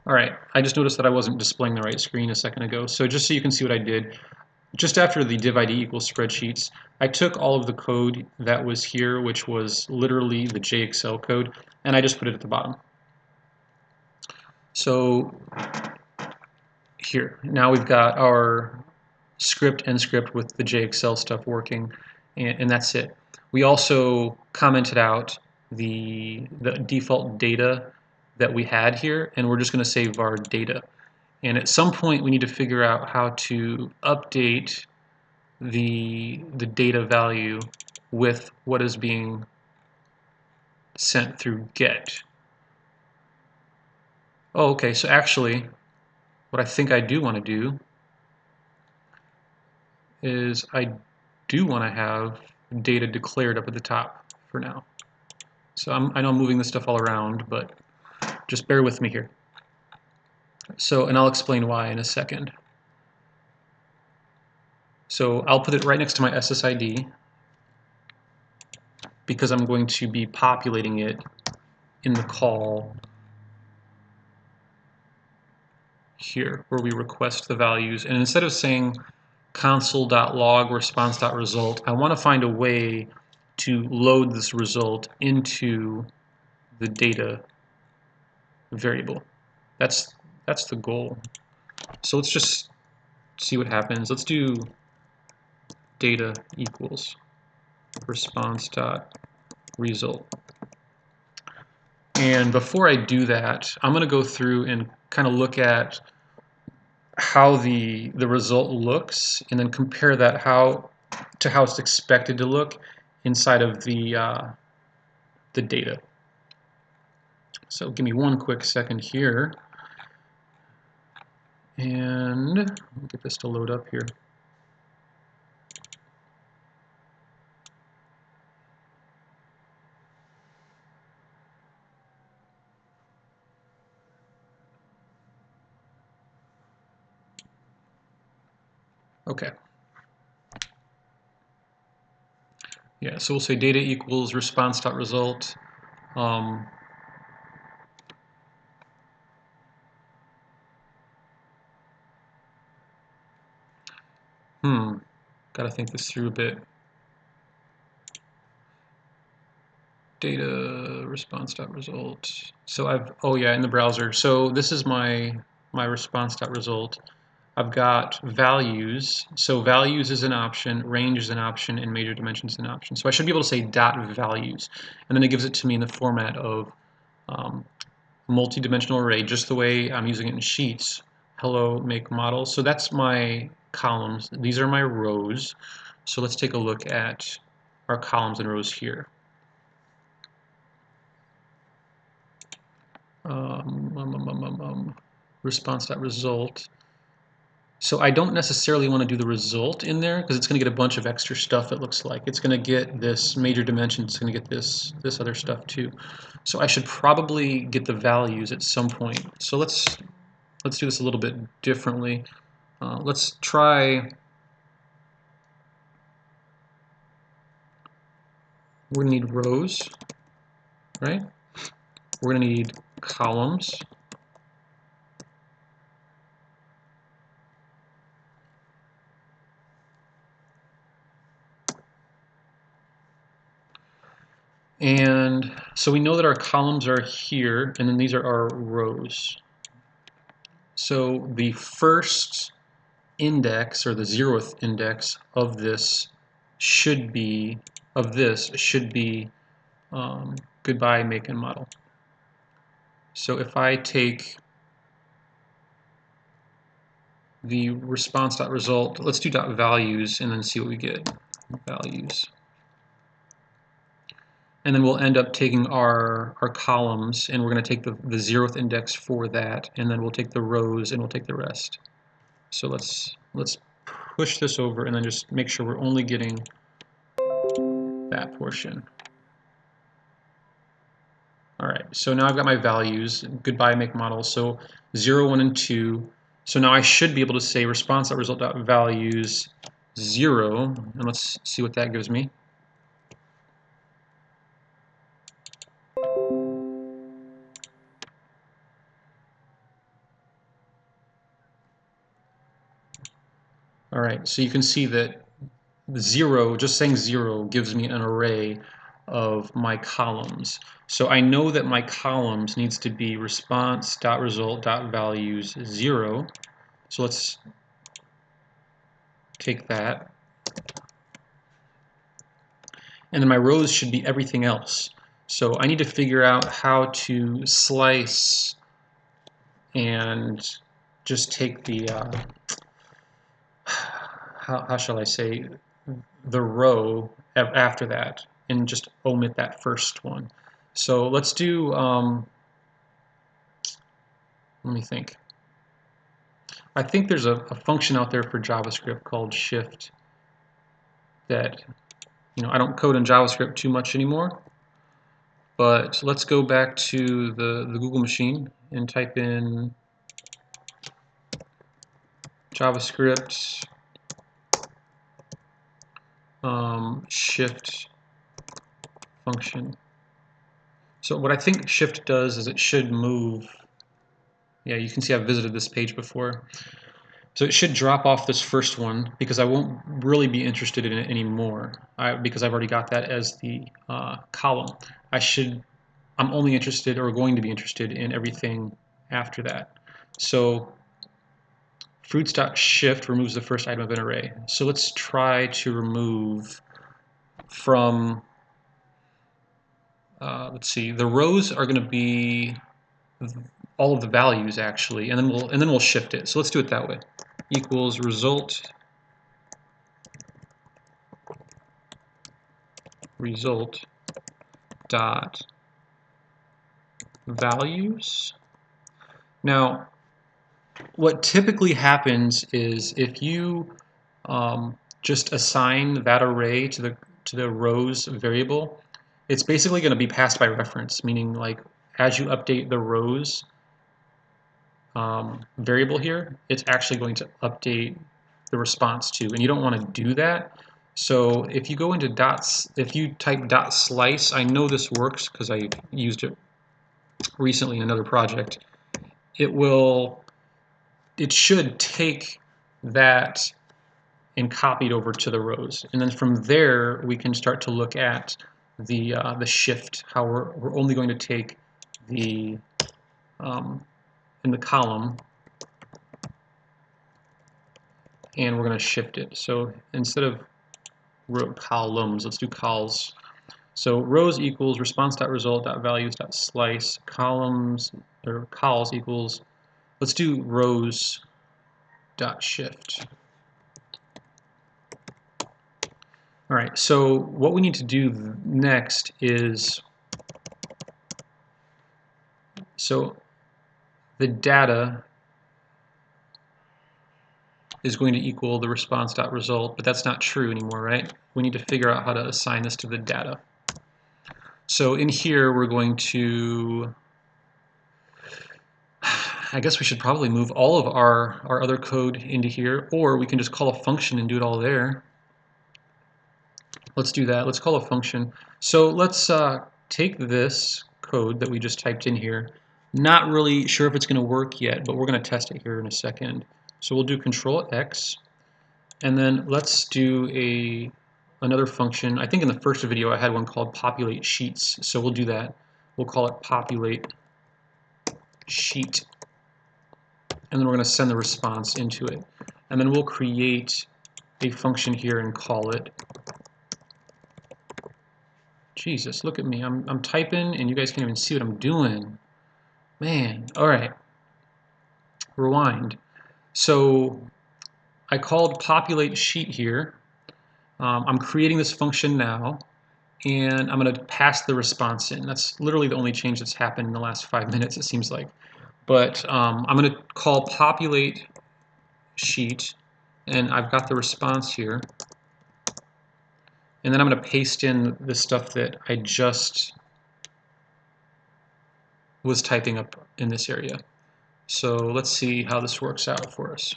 [SPEAKER 1] All right, I just noticed that I wasn't displaying the right screen a second ago. So just so you can see what I did, just after the div ID equals spreadsheets, I took all of the code that was here, which was literally the JExcel code, and I just put it at the bottom. So here, now we've got our script and script with the JExcel stuff working, and that's it. We also commented out the default data that we had here, and we're just going to save our data. And at some point, we need to figure out how to update the data value with what is being sent through get. Oh, okay, so actually, what I think I do want to do is I do want to have data declared up at the top for now. So I know I'm moving this stuff all around, but just bear with me here. So, and I'll explain why in a second. So I'll put it right next to my SSID because I'm going to be populating it in the call here where we request the values. And instead of saying console.log response.result, I want to find a way to load this result into the data variable. That's the goal. So let's just see what happens. Let's do data equals response.result. And before I do that, I'm going to go through and kind of look at how the result looks, and then compare that to how it's expected to look inside of the data. So give me one quick second here, and I'll get this to load up here. Okay. Yeah, so we'll say data equals response.result. Gotta think this through a bit. Data response.result. So oh yeah, in the browser. So this is my response.result. I've got values. So values is an option, range is an option, and major dimensions is an option. So I should be able to say dot values, and then it gives it to me in the format of multi-dimensional array, just the way I'm using it in Sheets. Hello, make model. So that's my columns. These are my rows. So let's take a look at our columns and rows here. Response.result. So I don't necessarily want to do the result in there because it's going to get a bunch of extra stuff, it looks like. It's going to get this major dimension, it's going to get this other stuff too. So I should probably get the values at some point. So let's do this a little bit differently. Let's try, we're going to need rows, right? We're going to need columns. And so we know that our columns are here, and then these are our rows. So the first index, or the 0th index of this should be goodbye, make, and model. So if I take the response.result, let's do .values and then see what we get. Values. And then we'll end up taking our columns, and we're going to take the 0th index for that, and then we'll take the rows and we'll take the rest. So let's push this over and then just make sure we're only getting that portion. All right, so now I've got my values, goodbye, make, model, so 0, 1, and 2. So now I should be able to say response.result.values 0, and let's see what that gives me. All right, so you can see that zero, just saying zero, gives me an array of my columns. So I know that my columns needs to be response.result.values 0. So let's take that. And then my rows should be everything else. So I need to figure out how to slice and just take the, how shall I say, the row after that and just omit that first one. So let's do, let me think. I think there's a function out there for JavaScript called shift that, I don't code in JavaScript too much anymore, but let's go back to the Google machine and type in JavaScript shift function. So what I think shift does is it should move. Yeah, you can see I've visited this page before. So it should drop off this first one because I won't really be interested in it anymore because I've already got that as the column. I'm only interested or going to be interested in everything after that. So fruits.shift removes the first item of an array. So let's try to remove from, let's see, the rows are going to be all of the values actually, and then we'll shift it. So let's do it that way. Equals result dot values. Now, what typically happens is if you just assign that array to the rows variable, it's basically going to be passed by reference, meaning like as you update the rows variable here, it's actually going to update the response to, and you don't want to do that. So if you go into if you type .slice, I know this works because I used it recently in another project. It should take that and copy it over to the rows, and then from there we can start to look at the shift, how we're only going to take the in the column and we're going to shift it. So instead of row columns, let's do cols. So rows equals response.result.values.slice, columns or cols equals, let's do rows.shift. All right, so what we need to do next is, so the data is going to equal the response.result, but that's not true anymore, right? We need to figure out how to assign this to the data. So in here we're going to, I guess we should probably move all of our other code into here, or we can just call a function and do it all there. Let's do that. Let's call a function. So let's take this code that we just typed in here. Not really sure if it's going to work yet, but we're going to test it here in a second. So we'll do Control X, and then let's do another function. I think in the first video I had one called populate sheets, so we'll do that. We'll call it populate sheet, and then we're going to send the response into it. And then we'll create a function here and call it. Jesus, look at me. I'm typing and you guys can't even see what I'm doing. Man, all right. Rewind. So I called populate sheet here. I'm creating this function now, and I'm going to pass the response in. That's literally the only change that's happened in the last 5 minutes, it seems like. But I'm going to call populate sheet, and I've got the response here. And then I'm going to paste in the stuff that I just was typing up in this area. So let's see how this works out for us.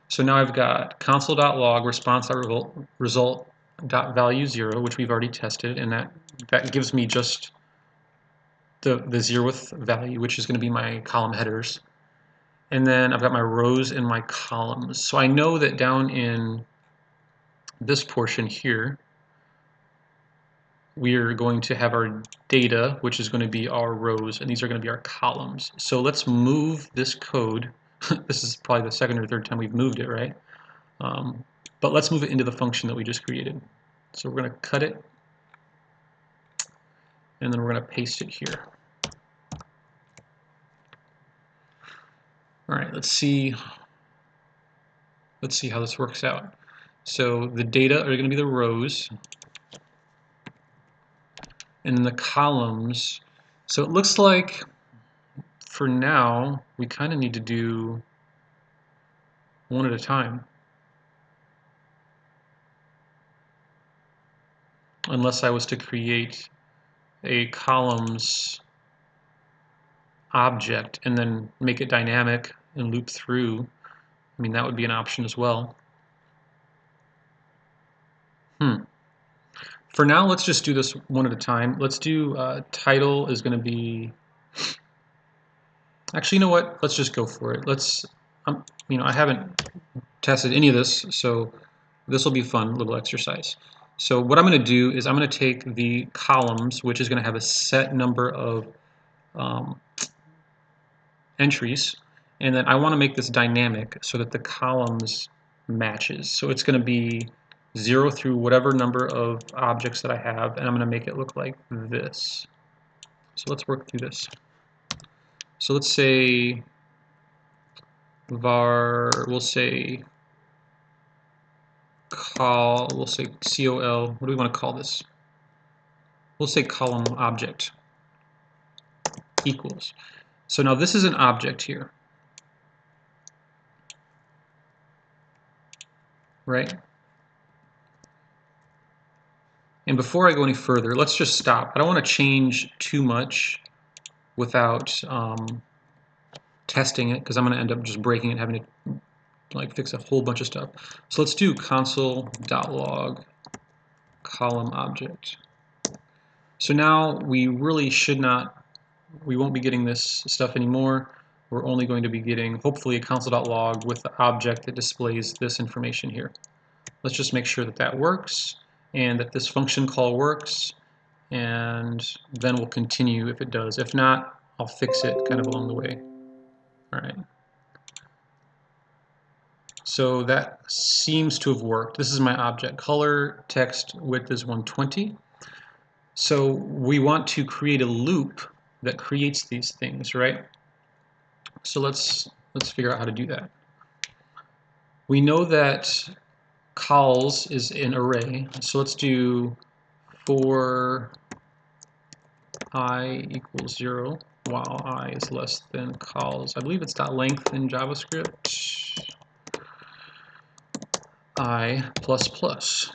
[SPEAKER 1] So now I've got console.log response.result.value0, which we've already tested, and that gives me just the 0th value, which is going to be my column headers. And then I've got my rows and my columns. So I know that down in this portion here, we're going to have our data, which is going to be our rows, and these are going to be our columns. So let's move this code. This is probably the second or third time we've moved it, right? But let's move it into the function that we just created. So we're going to cut it, and then we're going to paste it here. All right, let's see how this works out. So the data are going to be the rows, and then the columns. So it looks like for now we kind of need to do one at a time, unless I was to create a columns object and then make it dynamic and loop through. I mean, that would be an option as well. For now, let's just do this one at a time. Let's do title is going to be. Actually, you know what? Let's just go for it. Let's. I haven't tested any of this, so this will be fun little exercise. So what I'm going to do is I'm going to take the columns, which is going to have a set number of entries, and then I want to make this dynamic so that the columns matches. So it's going to be 0 through whatever number of objects that I have, and I'm going to make it look like this. So let's work through this. So let's say var, we'll say col, we'll say col, what do we want to call this? We'll say column object equals. So now this is an object here, right? And before I go any further, let's just stop. I don't want to change too much without testing it, because I'm going to end up just breaking it, having to like fix a whole bunch of stuff. So let's do console.log column object. So now we really should not, we won't be getting this stuff anymore. We're only going to be getting, hopefully, a console.log with the object that displays this information here. Let's just make sure that that works and that this function call works, and then we'll continue if it does. If not, I'll fix it kind of along the way. All right. So that seems to have worked. This is my object. Color text width is 120. So we want to create a loop that creates these things, right? So let's figure out how to do that. We know that cols is an array, so let's do for I equals 0 while I is less than cols. I believe it's .length in JavaScript. I plus plus.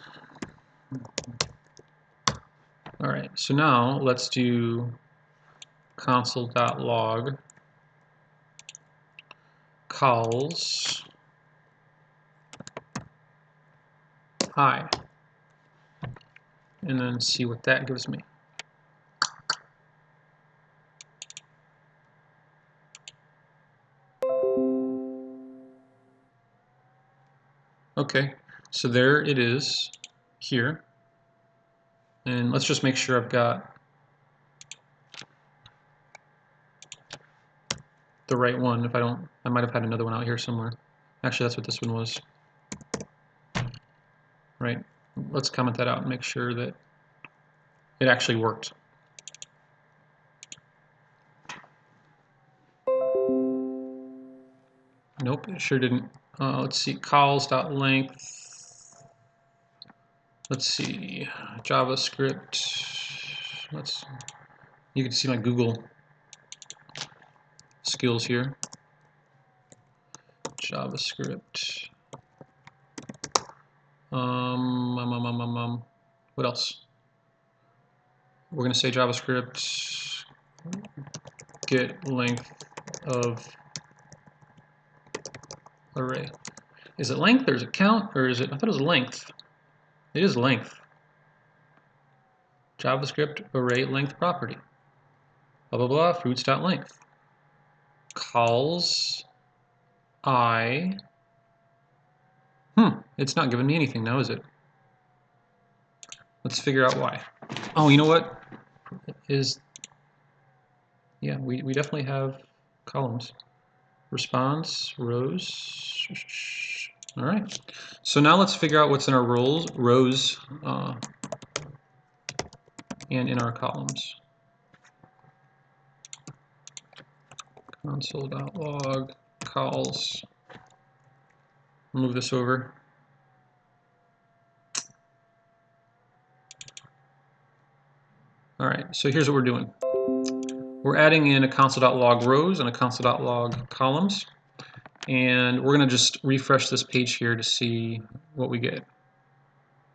[SPEAKER 1] All right, so now let's do console.log cols I, and then see what that gives me. Okay, so there it is here, and let's just make sure I've got the right one. If I don't, I might have had another one out here somewhere. Actually, that's what this one was. Right, let's comment that out and make sure that it actually worked. Nope, it sure didn't. Let's see, cols.length. Let's see, JavaScript. You can see my Google skills here. JavaScript. What else? We're going to say JavaScript get length of array. Is it length or is it count or is it? I thought it was length. It is length. JavaScript array length property. Blah blah blah. Fruits.length. Cols It's not giving me anything now, is it? Let's figure out why. Oh, you know what? Yeah, we definitely have columns. Response, rows. All right. So now let's figure out what's in our rows and in our columns. Console.log calls. Move this over. All right, so here's what we're doing. We're adding in a console.log rows and a console.log columns. And we're going to just refresh this page here to see what we get.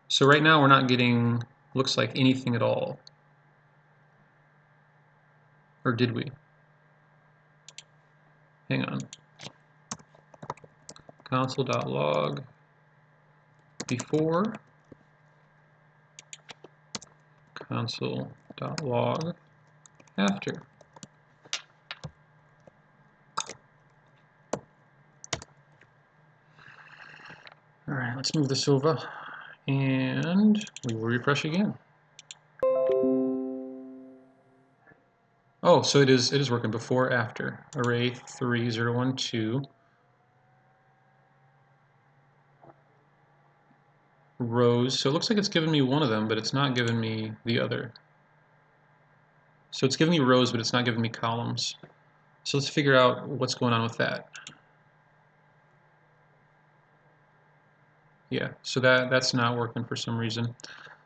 [SPEAKER 1] So right now we're not getting, looks like, anything at all. Or did we? Hang on. Console.log before, console.log after. All right, let's move this over and we will refresh again. Oh, so it is working before, after. Array 3012 rows. So it looks like it's giving me one of them, but it's not giving me the other. So it's giving me rows, but it's not giving me columns. So let's figure out what's going on with that. Yeah, so that's not working for some reason.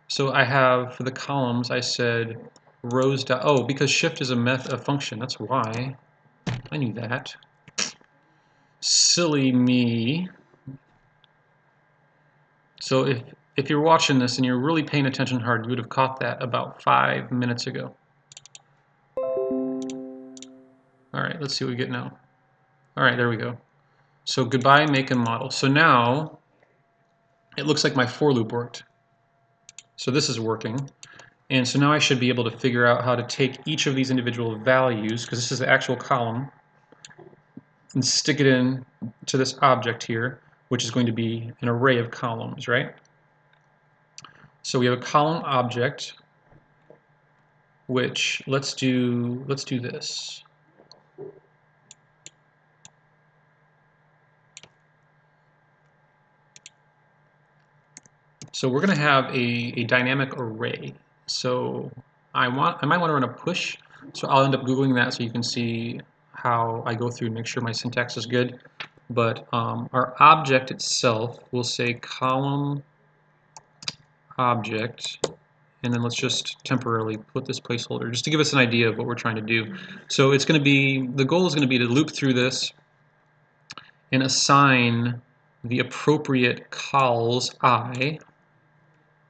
[SPEAKER 1] So I have, for the columns, I said rows. Oh, because shift is a function. That's why. I knew that. Silly me. So if you're watching this and you're really paying attention hard, you would have caught that about 5 minutes ago. All right, let's see what we get now. All right, there we go. So goodbye, make and model. So now it looks like my for loop worked. So this is working. And so now I should be able to figure out how to take each of these individual values, because this is the actual column, and stick it in to this object here, which is going to be an array of columns, right? So we have a column object, which let's do this. So we're going to have a dynamic array. So I might want to run a push. So I'll end up Googling that so you can see how I go through and make sure my syntax is good. But our object itself will say column object, and then let's just temporarily put this placeholder just to give us an idea of what we're trying to do. So it's going to be, the goal is going to be to loop through this and assign the appropriate cols I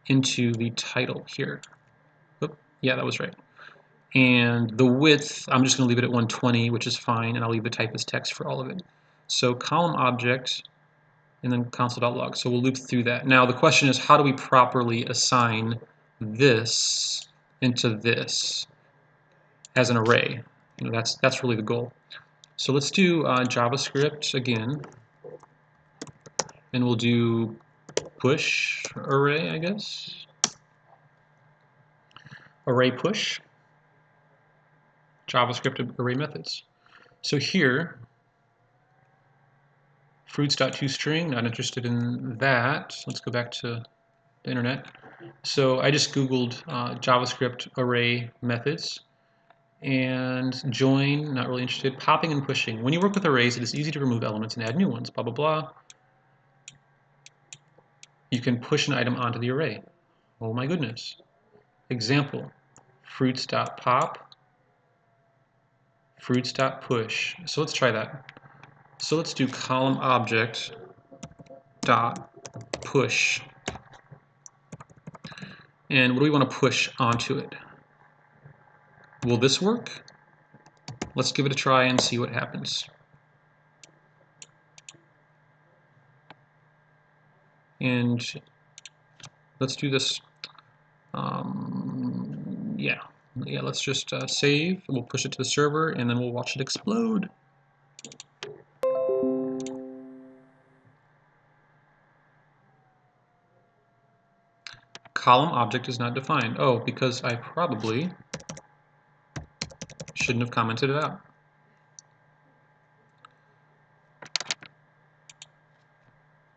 [SPEAKER 1] into the title here. Oop, yeah, that was right. And the width, I'm just going to leave it at 120, which is fine, and I'll leave the type as text for all of it. So column object, and then console.log. So we'll loop through that. Now the question is, how do we properly assign this into this as an array? You know, that's really the goal. So let's do JavaScript again, and we'll do push array, I guess. Array push, JavaScript array methods. So here, fruits.toString, not interested in that. Let's go back to the internet. So I just Googled JavaScript array methods, and join, not really interested. Popping and pushing. When you work with arrays, it is easy to remove elements and add new ones, blah, blah, blah. You can push an item onto the array. Oh my goodness. Example, fruits.pop, fruits.push. So let's try that. So let's do column object dot push. And what do we want to push onto it? Will this work? Let's give it a try and see what happens. And let's do this. Yeah, let's just save. We'll push it to the server, and then we'll watch it explode. column object is not defined. Oh, because I probably shouldn't have commented it out.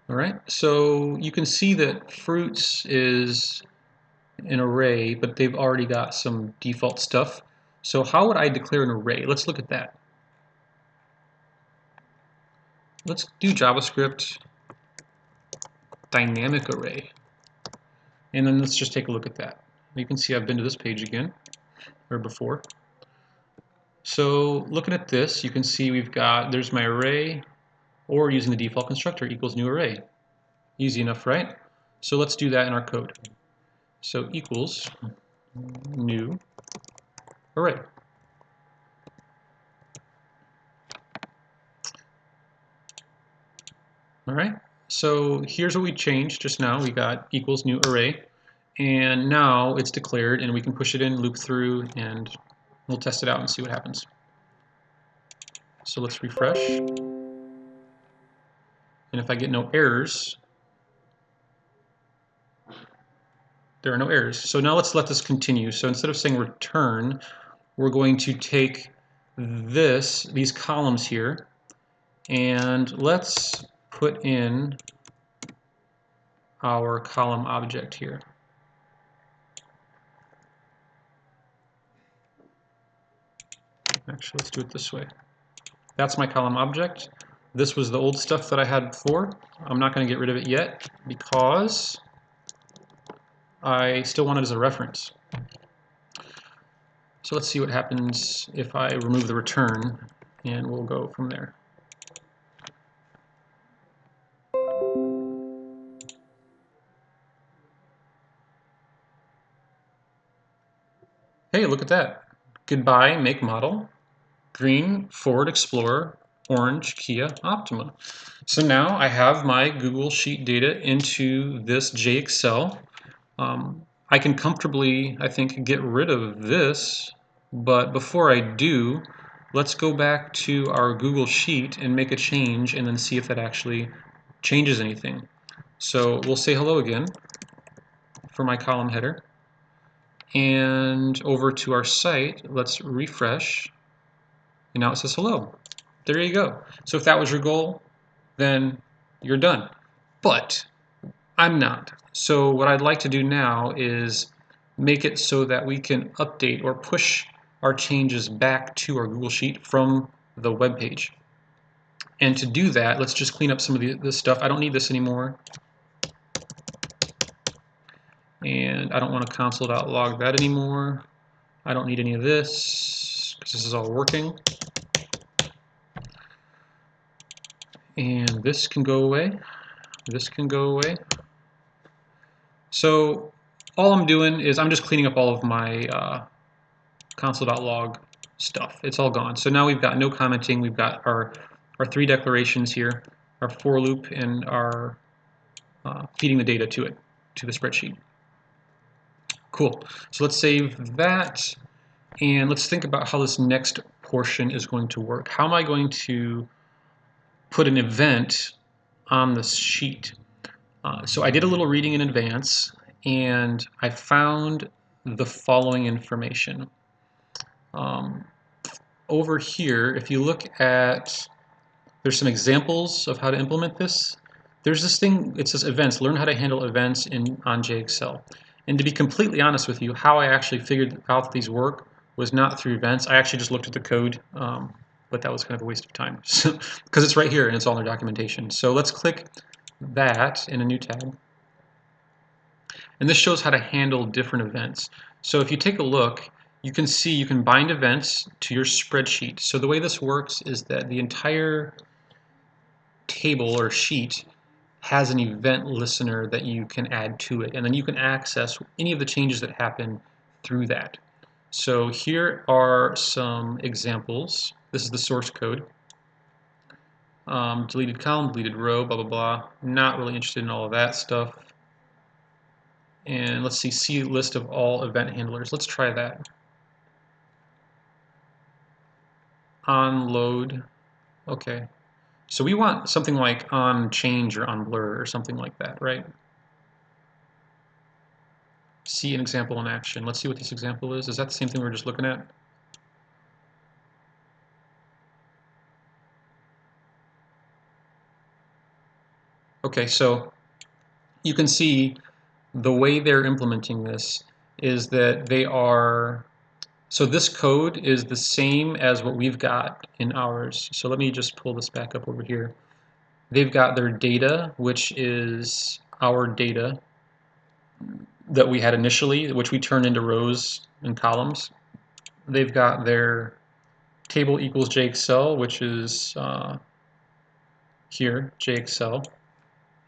[SPEAKER 1] All right, so you can see that fruits is an array, but they've already got some default stuff. So how would I declare an array? Let's look at that. Let's do JavaScript dynamic array. And then let's just take a look at that. You can see I've been to this page again, or before. So looking at this, you can see we've got, there's my array, or using the default constructor equals new array. Easy enough, right? So let's do that in our code. So equals new array. All right, so here's what we changed just now. We got equals new array, and now it's declared, and we can push it in, loop through, and we'll test it out and see what happens. So let's refresh, and if I get no errors, there are no errors. So now let's let this continue. So instead of saying return, we're going to take these columns here, and let's put in our column object here. Actually, let's do it this way. That's my column object. This was the old stuff that I had before. I'm not going to get rid of it yet because I still want it as a reference. So let's see what happens if I remove the return, and we'll go from there. Hey, look at that. Goodbye, make model. Green, Ford Explorer. Orange, Kia Optima. So now I have my Google Sheet data into this JExcel. I can comfortably, I think, get rid of this, but before I do, let's go back to our Google Sheet and make a change and then see if that actually changes anything. So we'll say hello again for my column header. And over to our site, let's refresh. And now it says hello. There you go. So if that was your goal, then you're done. But I'm not. So what I'd like to do now is make it so that we can update or push our changes back to our Google Sheet from the web page. And to do that, let's just clean up some of this stuff. I don't need this anymore. And I don't want to console.log that anymore. I don't need any of this because this is all working. And this can go away. This can go away. So all I'm doing is I'm just cleaning up all of my console.log stuff. It's all gone. So now we've got no commenting. We've got our three declarations here, our for loop, and our feeding the data to it, to the spreadsheet. Cool. So let's save that, and let's think about how this next portion is going to work. How am I going to put an event on the sheet? So I did a little reading in advance, and I found the following information. Over here, if you look at, there's some examples of how to implement this. There's this thing, it says events, learn how to handle events on JExcel. And to be completely honest with you, how I actually figured out that these work was not through events. I actually just looked at the code, but that was kind of a waste of time because it's right here and it's all in their documentation. So let's click that in a new tab. And this shows how to handle different events. So if you take a look, you can see you can bind events to your spreadsheet. So the way this works is that the entire table or sheet has an event listener that you can add to it, and then you can access any of the changes that happen through that. So here are some examples. This is the source code. Deleted column, deleted row, blah, blah, blah. Not really interested in all of that stuff. And let's see list of all event handlers. Let's try that. On load. Okay. So we want something like on change or on blur or something like that, right? see an example in action. Let's see what this example is. Is that the same thing we were just looking at? Okay, so you can see the way they're implementing this is that they are, so this code is the same as what we've got in ours. So let me just pull this back up over here. They've got their data, which is our data that we had initially, which we turned into rows and columns. They've got their table equals JExcel, which is here, JExcel.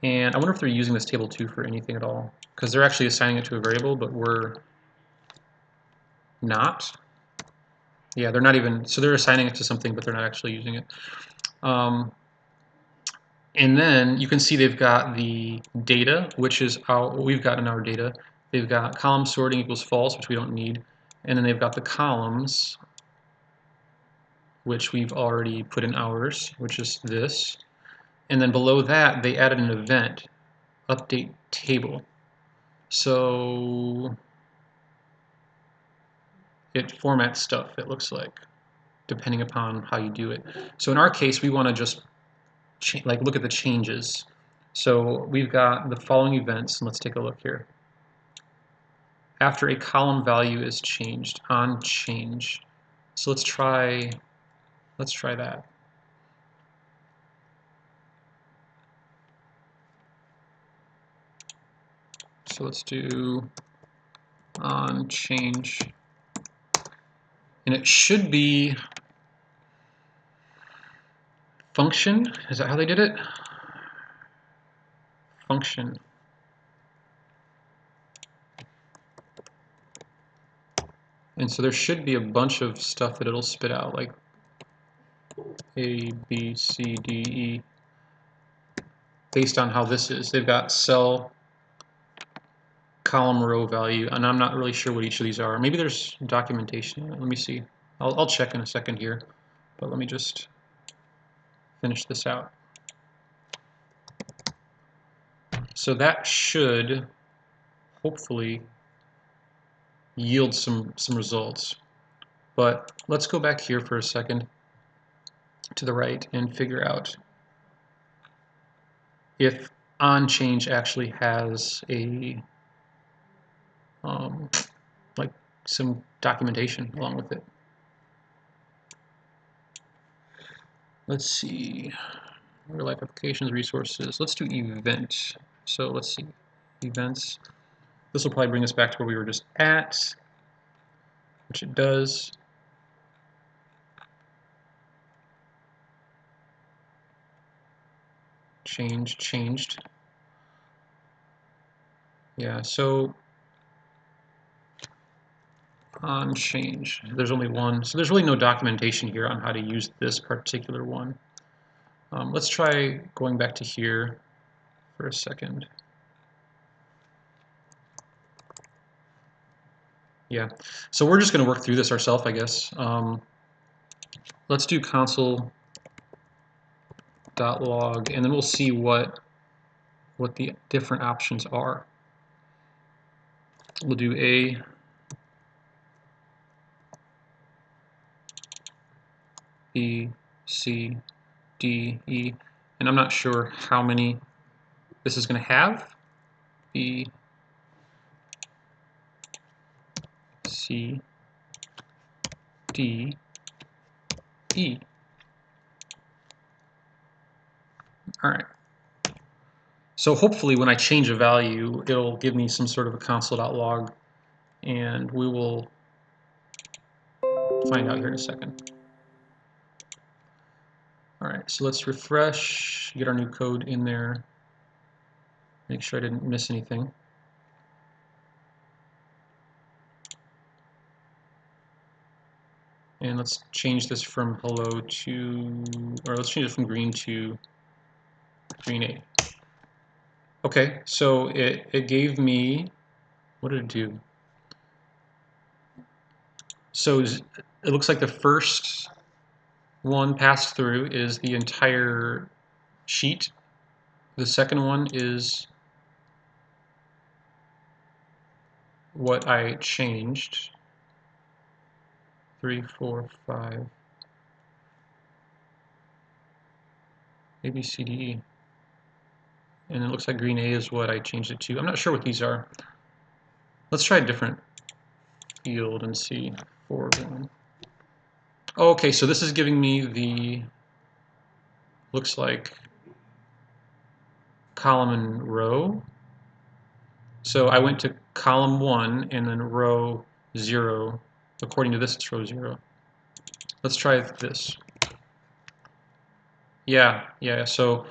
[SPEAKER 1] And I wonder if they're using this table 2 for anything at all, because they're actually assigning it to a variable, but we're not. Yeah, they're not even, so they're assigning it to something, but they're not actually using it. And then you can see they've got the data, which is what we've got in our data. They've got column sorting equals false, which we don't need. And then they've got the columns, which we've already put in ours, which is this. And then below that, they added an event, update table. So it formats stuff, it looks like, depending upon how you do it. So in our case, we want to just look at the changes. So we've got the following events, and let's take a look here. After a column value is changed, on change. So let's try that. So let's do on change, and it should be function. Is that how they did it? Function. And so there should be a bunch of stuff that it'll spit out, like A, B, C, D, E, based on how this is. They've got cell, column, row value, and I'm not really sure what each of these are. Maybe there's documentation. Let me see. I'll check in a second here, but let me just finish this out. So that should hopefully yield some results. But let's go back here for a second to the right and figure out if onChange actually has a like some documentation along with it. Let's see, real life applications, resources. Let's do event. So let's see, events. This will probably bring us back to where we were just at, which it does. Changed. Yeah, so on change, there's only one. So there's really no documentation here on how to use this particular one. Let's try going back to here for a second. Yeah, so we're just going to work through this ourselves, I guess. Let's do console.log, and then we'll see what the different options are. We'll do A, B, C, D, E, and I'm not sure how many this is going to have. B, C, D, E. All right. So hopefully when I change a value, it'll give me some sort of a console.log, and we will find out here in a second. All right, so let's refresh, get our new code in there, make sure I didn't miss anything. And let's change this from hello to, or let's change it from green to green 8. Okay, so it gave me, what did it do? So it looks like the first one passed through is the entire sheet. The second one is what I changed. 3, 4, 5. A, B, C, D, E. And it looks like green A is what I changed it to. I'm not sure what these are. Let's try a different field and see. 4, 1. Oh, okay, so this is giving me the, looks like, column and row. So I went to column 1 and then row 0. According to this, it's row 0. Let's try this. Yeah. So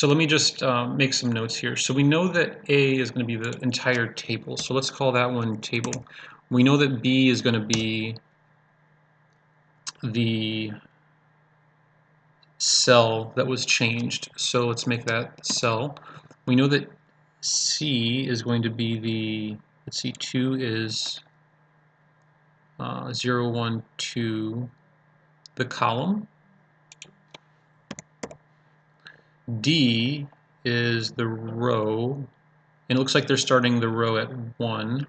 [SPEAKER 1] let me just make some notes here. So we know that A is going to be the entire table. So let's call that one table. We know that B is going to be the cell that was changed. So let's make that cell. We know that C is going to be the, let's see, 2 is 0, 1, 2, the column. D is the row, and it looks like they're starting the row at 1.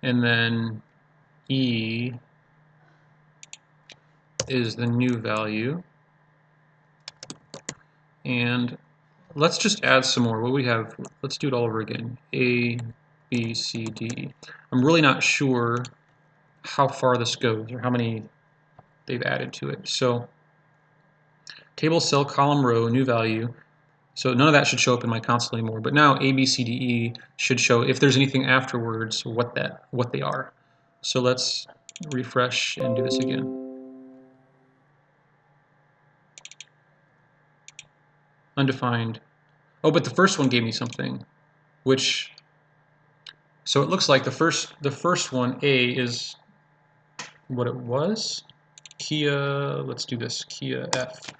[SPEAKER 1] And then E is the new value. And let's just add some more. What do we have? Let's do it all over again. A, B, C, D. I'm really not sure how far this goes or how many they've added to it. So table, cell, column, row, new value. So none of that should show up in my console anymore. But now A, B, C, D, E should show, if there's anything afterwards, what they are. So let's refresh and do this again. Undefined. Oh, but the first one gave me something, which, so it looks like the first one, A, is what it was. Kia, let's do this, Kia F.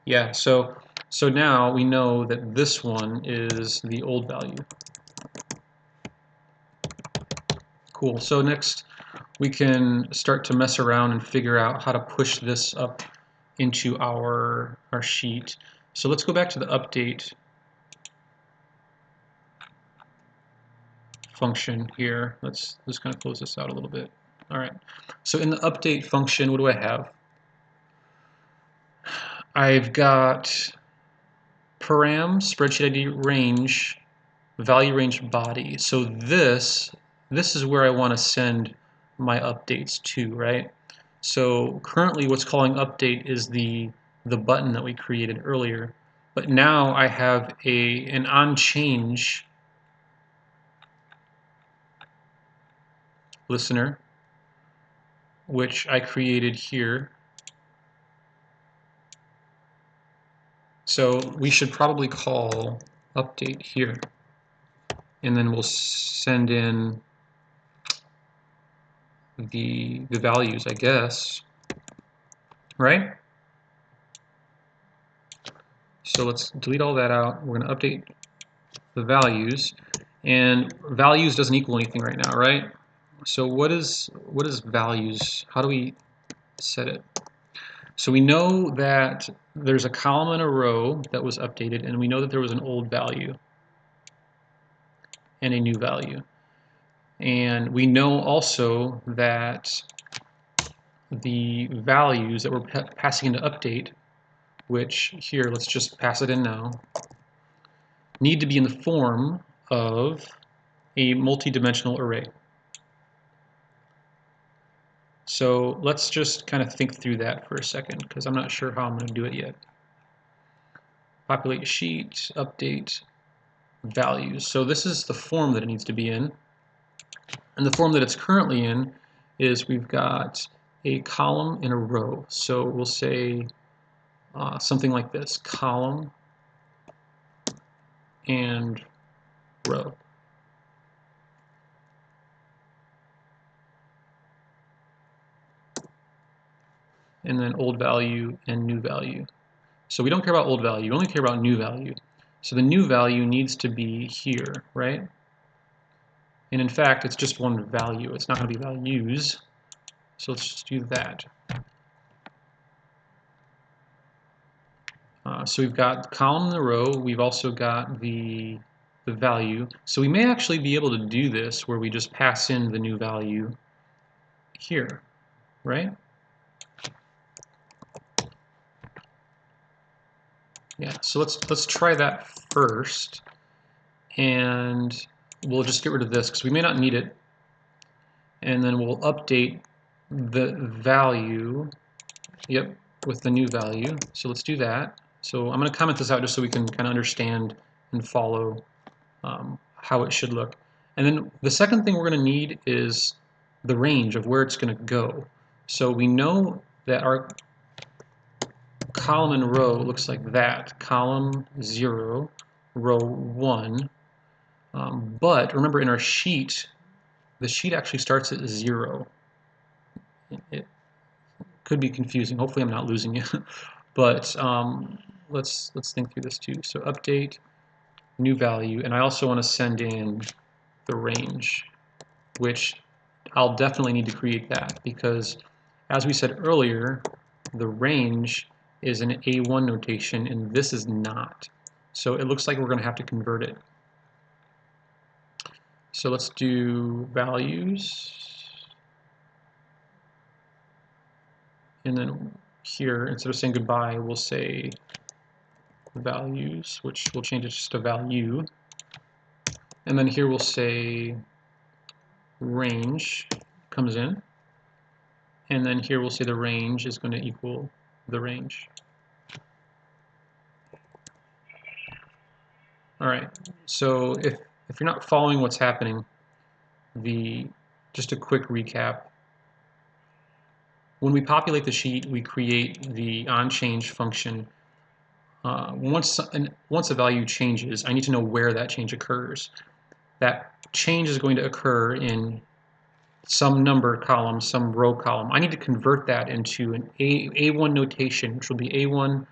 [SPEAKER 1] Yeah, so now we know that this one is the old value. Cool, so next we can start to mess around and figure out how to push this up into our sheet. So let's go back to the update function here. Let's just kind of close this out a little bit. All right, so in the update function, what do I have? I've got param, spreadsheet ID, range, value range body. So this is where I want to send my updates to, right? So currently what's calling update is the button that we created earlier. But now I have an onChange listener, which I created here. So we should probably call update here. And then we'll send in the values, I guess, right? So let's delete all that out. We're going to update the values, and values doesn't equal anything right now, right? So what is values? How do we set it? So we know that there's a column and a row that was updated, and we know that there was an old value and a new value. And we know also that the values that we're passing into update, which here, let's just pass it in now, need to be in the form of a multi-dimensional array. So let's just kind of think through that for a second, because I'm not sure how I'm going to do it yet. Populate sheet, update, values. So this is the form that it needs to be in. And the form that it's currently in is we've got a column and a row. So we'll say something like this, column and row. And then old value and new value. So we don't care about old value, we only care about new value. So the new value needs to be here, right? And in fact, it's just one value. It's not going to be values. So let's just do that. So we've got the column and the row. We've also got the value. So we may actually be able to do this where we just pass in the new value here, right? Yeah, so let's try that first, and we'll just get rid of this because we may not need it, and then we'll update the value, yep, with the new value. So let's do that. So I'm going to comment this out just so we can kind of understand and follow how it should look. And then the second thing we're going to need is the range of where it's going to go. So we know that our column and row looks like that. Column 0, row 1. But remember in our sheet, the sheet actually starts at 0. It could be confusing. Hopefully I'm not losing you. But let's think through this too. So update, new value, and I also want to send in the range, which I'll definitely need to create that because, as we said earlier, the range is an A1 notation and this is not. So it looks like we're going to have to convert it. So let's do values. And then here, instead of saying goodbye, we'll say values, which we'll change it just to value. And then here we'll say range comes in. And then here we'll say the range is going to equal the range. All right, so if you're not following what's happening, just a quick recap. When we populate the sheet, we create the onChange function. Once a value changes, I need to know where that change occurs. That change is going to occur in some number column, some row column. I need to convert that into an A1 notation, which will be A1,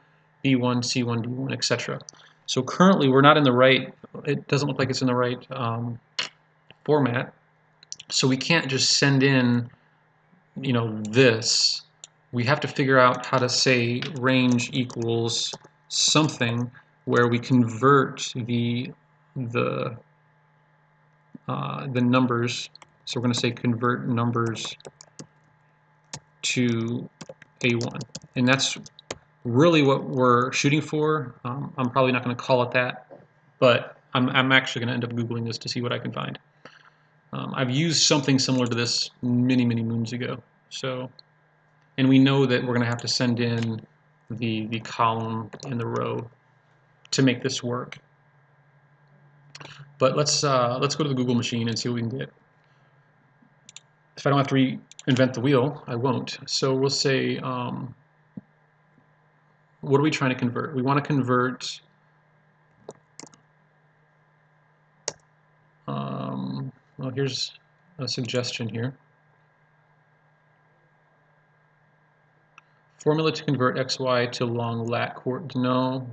[SPEAKER 1] B1, C1, D1, etc. So currently we're not in the right, it doesn't look like it's in the right format. So we can't just send in, this. We have to figure out how to say range equals something where we convert the numbers. So we're going to say convert numbers to A1, and that's really what we're shooting for. I'm probably not going to call it that, but I'm actually going to end up Googling this to see what I can find. I've used something similar to this many moons ago. So, and we know that we're going to have to send in the column and the row to make this work. But let's go to the Google machine and see what we can get. If I don't have to reinvent the wheel, I won't. So we'll say, what are we trying to convert? We want to convert well, here's a suggestion here. Formula to convert XY to long lat coordinates. No.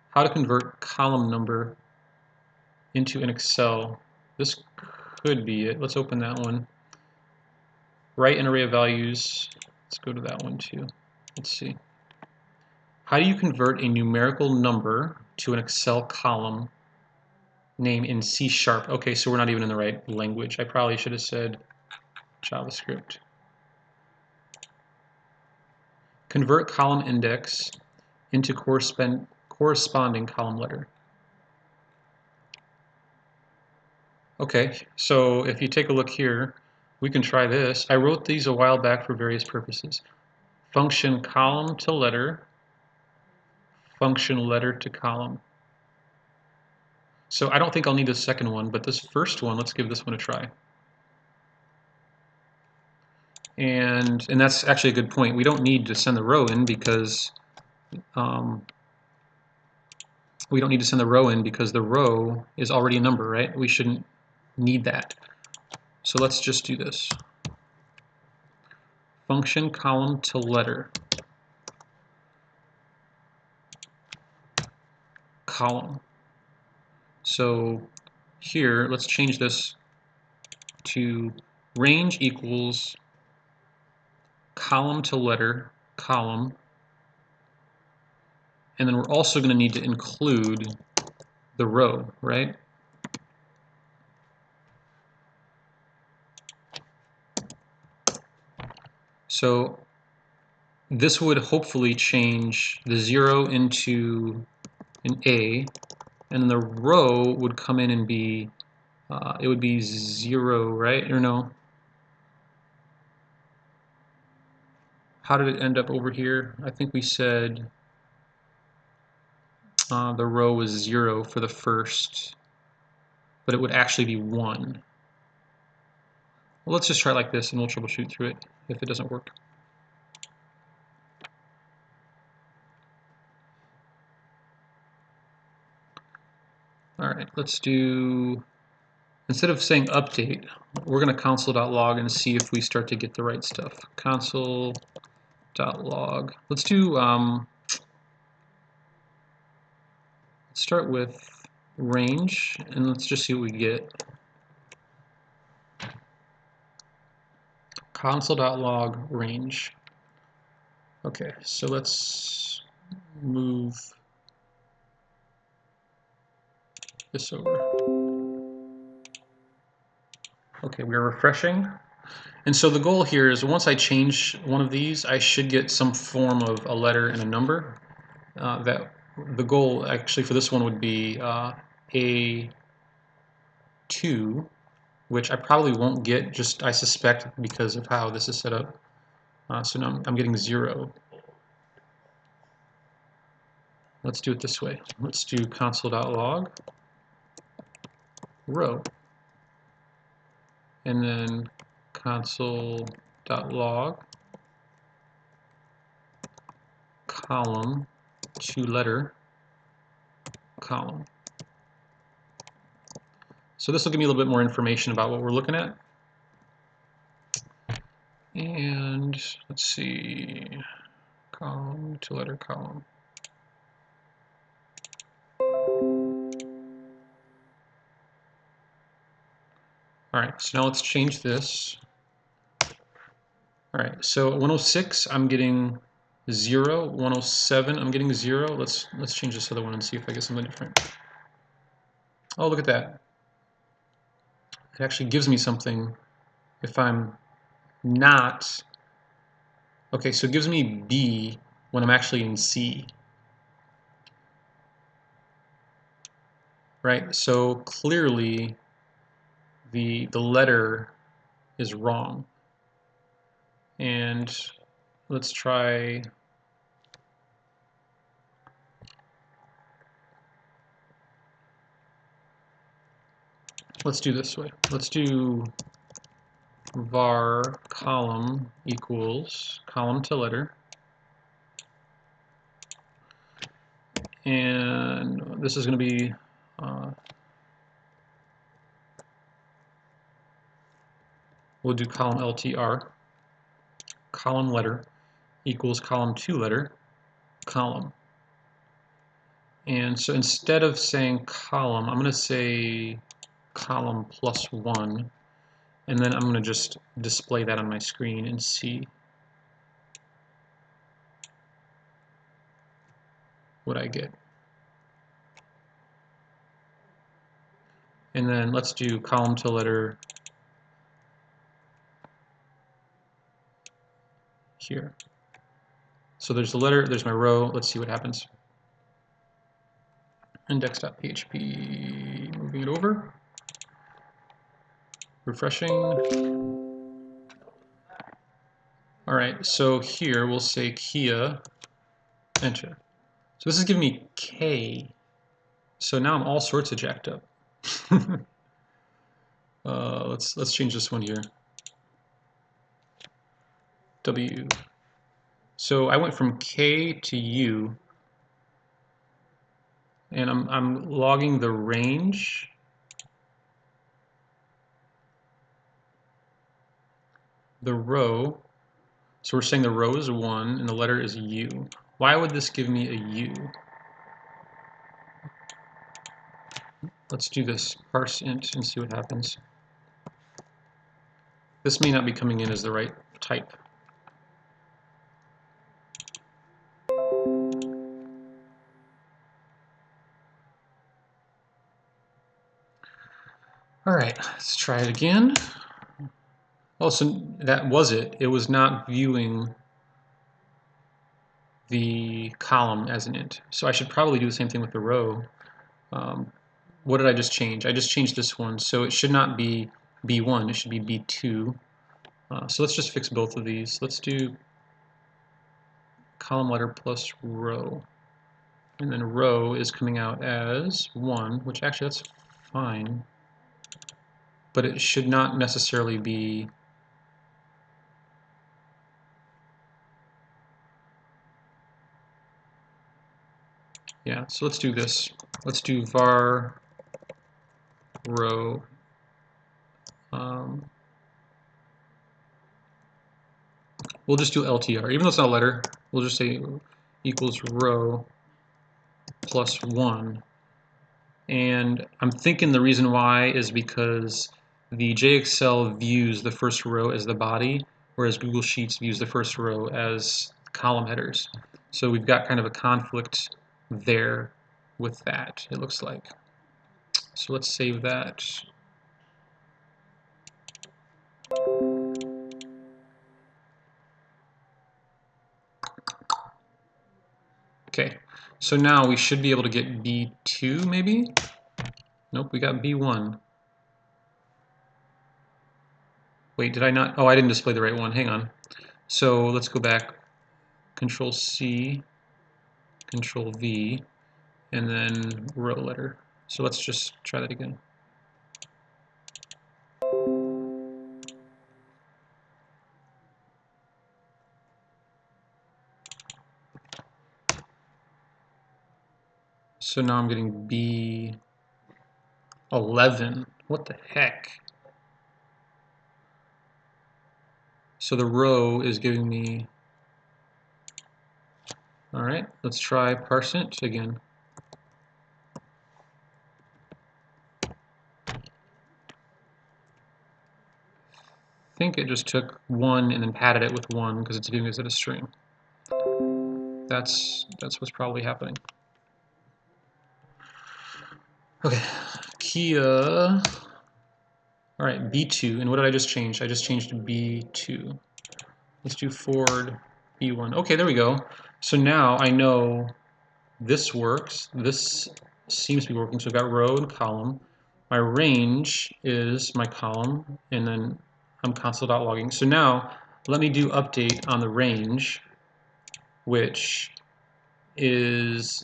[SPEAKER 1] How to convert column number into an Excel. This could be it. Let's open that one. Write an array of values. Let's go to that one too. Let's see. How do you convert a numerical number to an Excel column name in C#? Okay, so we're not even in the right language. I probably should have said JavaScript. Convert column index into corresponding column letter. Okay, so if you take a look here, we can try this. I wrote these a while back for various purposes. Function column to letter, function letter to column. So I don't think I'll need the second one, but this first one, let's give this one a try. And that's actually a good point. We don't need to send the row in because the row is already a number, right? We shouldn't need that. So let's just do this. Function column to letter, column. So here, let's change this to range equals column to letter column, and then we're also going to need to include the row, right? So this would hopefully change the 0 into an A, and the row would come in and be, it would be 0, right? Or no? How did it end up over here? I think we said the row was 0 for the first, but it would actually be 1. Well, let's just try like this and we'll troubleshoot through it if it doesn't work. All right, let's do, instead of saying update, we're going to console.log and see if we start to get the right stuff. Console.log. Let's do, let's start with range and let's just see what we get. Console.log range. Okay, so let's move this over. Okay, we are refreshing. And so the goal here is once I change one of these, I should get some form of a letter and a number. That the goal actually for this one would be A2, which I probably won't get, just I suspect because of how this is set up. So now I'm getting 0. Let's do it this way. Let's do console.log row, and then console.log column to letter column. So this will give me a little bit more information about what we're looking at. And let's see, column to letter column. All right, so now let's change this. All right, so 106, I'm getting 0. 107, I'm getting 0. Let's change this other one and see if I get something different. Oh, look at that. It actually gives me something if I'm not. Okay, so it gives me B when I'm actually in C. Right, so clearly the letter is wrong. And let's try, let's do this way. Let's do var column equals column to letter. And this is going to be we'll do column LTR, column letter equals column to letter column. And so instead of saying column, I'm going to say column plus 1, and then I'm going to just display that on my screen and see what I get. And then let's do column to letter here. So there's the letter, there's my row. Let's see what happens. Index.php, moving it over. Refreshing. All right, so here we'll say Kia, enter. So this is giving me K. So now I'm all sorts of jacked up. Let's change this one here. W. So I went from K to U, and I'm logging the range, the row. So we're saying the row is 1 and the letter is U. Why would this give me a U? Let's do this parse int and see what happens. This may not be coming in as the right type. All right, let's try it again. Oh, so that was it. It was not viewing the column as an int. So I should probably do the same thing with the row. What did I just change? I just changed this one. So it should not be B1, it should be B2. So let's just fix both of these. Let's do column letter plus row. And then row is coming out as 1, which actually that's fine. But it should not necessarily be yeah, so let's do this. Let's do var row we'll just do LTR. Even though it's not a letter, we'll just say equals row plus 1. And I'm thinking the reason why is because the JExcel views the first row as the body, whereas Google Sheets views the first row as column headers. So we've got kind of a conflict there with that, it looks like. So let's save that. Okay, so now we should be able to get B2 maybe? Nope, we got B1. Wait, did I not? Oh, I didn't display the right one. Hang on. So let's go back. Control C, Control V, and then row letter. So let's just try that again. So now I'm getting B11. What the heck? So the row is giving me. All right, let's try parseInt again. I think it just took 1 and then padded it with 1 because it's viewing it as a string. That's what's probably happening. Okay, Kia. All right, B2, and what did I just change? I just changed to B2. Let's do Ford B1. Okay, there we go. So now I know this works. This seems to be working. So I've got row and column. My range is my column, and then I'm console.logging. So now let me do update on the range, which is,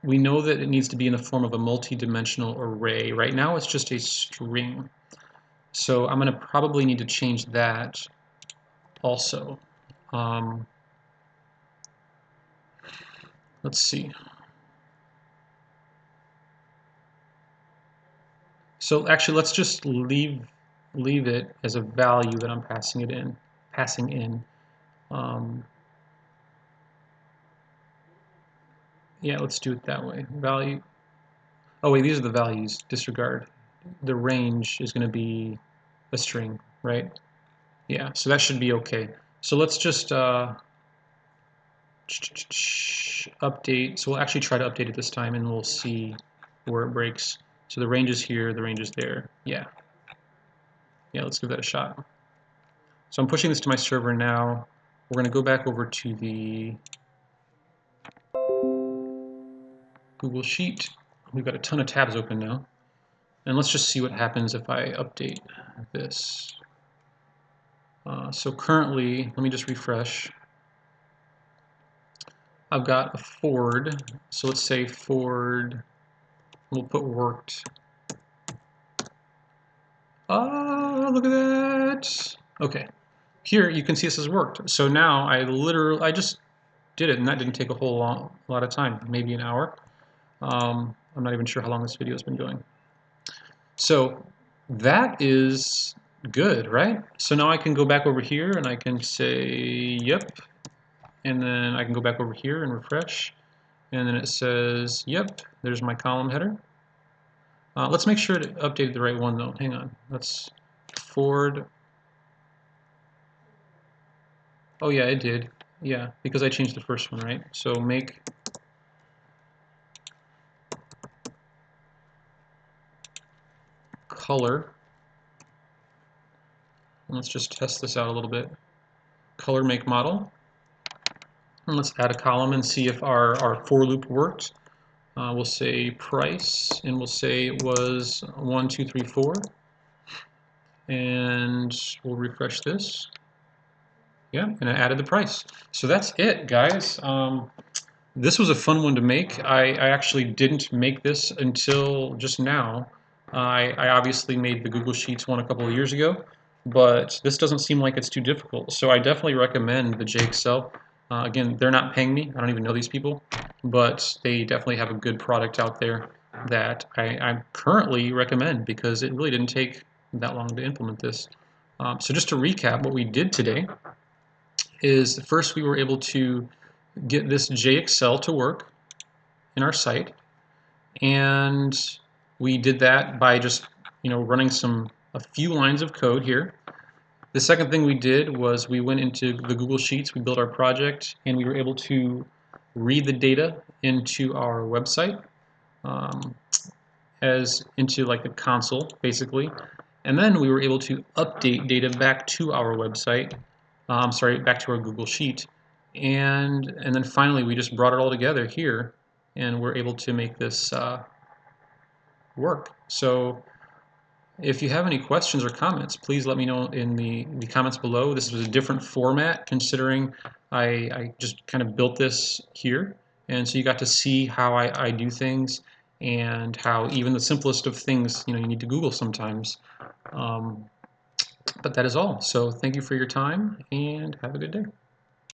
[SPEAKER 1] we know that it needs to be in the form of a multi-dimensional array. Right now it's just a string. So I'm going to probably need to change that also. Let's see. So actually, let's just leave it as a value that I'm passing in. Yeah, let's do it that way. Value. Oh wait, these are the values. Disregard. The range is going to be a string, right? Yeah, so that should be okay. So let's just update. So we'll actually try to update it this time, and we'll see where it breaks. So the range is here, the range is there. Yeah. Yeah, let's give that a shot. So I'm pushing this to my server now. We're going to go back over to the Google Sheet. We've got a ton of tabs open now. And let's just see what happens if I update this. So currently, let me just refresh. I've got a Ford. So let's say Ford, we'll put worked. Ah, look at that. Okay. Here you can see this has worked. So now I just did it, and that didn't take a whole lot of time, maybe an hour. I'm not even sure how long this video has been going. So that is good, right? So now I can go back over here and I can say, yep. And then I can go back over here and refresh. And then it says, yep, there's my column header. Let's make sure to update the right one though. Hang on. Let's Ford. Oh yeah, it did. Yeah, because I changed the first one, right? So make color. And let's just test this out a little bit. Color, make, model. And let's add a column and see if our for loop worked. We'll say price, and we'll say it was 1, 2, 3, 4. And we'll refresh this. Yeah, and I added the price. So that's it, guys. This was a fun one to make. I actually didn't make this until just now. I obviously made the Google Sheets one a couple of years ago, but this doesn't seem like it's too difficult. So I definitely recommend the JExcel. Again, they're not paying me. I don't even know these people, but they definitely have a good product out there that I currently recommend because it really didn't take that long to implement this. So just to recap, what we did today is first we were able to get this JExcel to work in our site, and we did that by just running a few lines of code here. The second thing we did was we went into the Google Sheets, we built our project, and we were able to read the data into our website as into like the console basically, and then we were able to update data back to our website. Back to our Google Sheet. And then finally, we just brought it all together here, and we're able to make this work. So if you have any questions or comments, please let me know in the comments below. This was a different format considering I just kind of built this here. And so you got to see how I do things and how even the simplest of things, you need to Google sometimes. But that is all. So thank you for your time and have a good day.